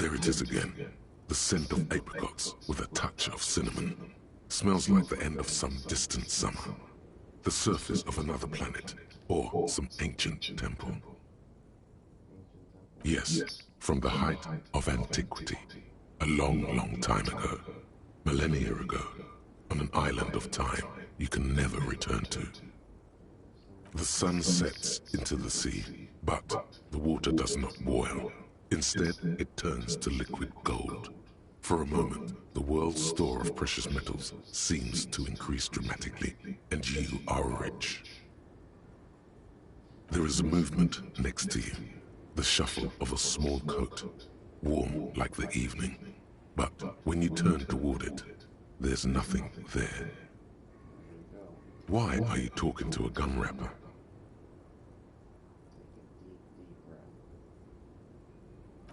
There it is again. The scent of apricots with a touch of cinnamon. Smells like the end of some distant summer. The surface of another planet, or some ancient temple. Yes, from the height of antiquity. A long, long time ago. Millennia ago. On an island of time you can never return to. The sun sets into the sea, but the water does not boil. Instead, it turns to liquid gold. For a moment, the world's store of precious metals seems to increase dramatically, and you are rich. There is a movement next to you, the shuffle of a small coat, warm like the evening. But when you turn toward it, there's nothing there. Why are you talking to a gun wrapper?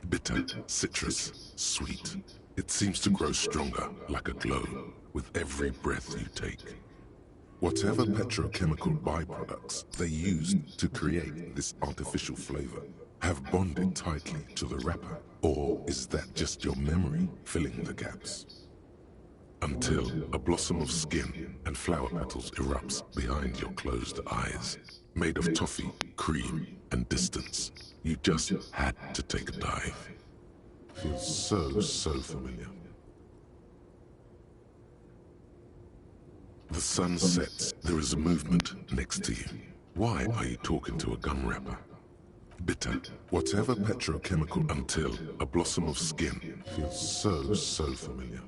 Bitter, citrus, sweet. It seems to grow stronger, like a glow, with every breath you take. Whatever petrochemical byproducts they used to create this artificial flavor have bonded tightly to the wrapper, or is that just your memory filling the gaps? Until a blossom of skin and flower petals erupts behind your closed eyes, made of toffee, cream, and distance. You just had to take a dive. Feels so familiar. The sun sets. There is a movement next to you. Why are you talking to a gun wrapper? Bitter, whatever petrochemical, until a blossom of skin. Feels so familiar.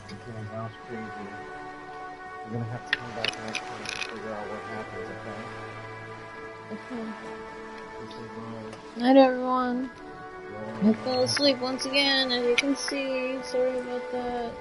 Okay, that was crazy. You're gonna have to come back next time to figure out what happens, okay? Okay. This is Night, everyone. I fell asleep once again, as you can see. Sorry about that.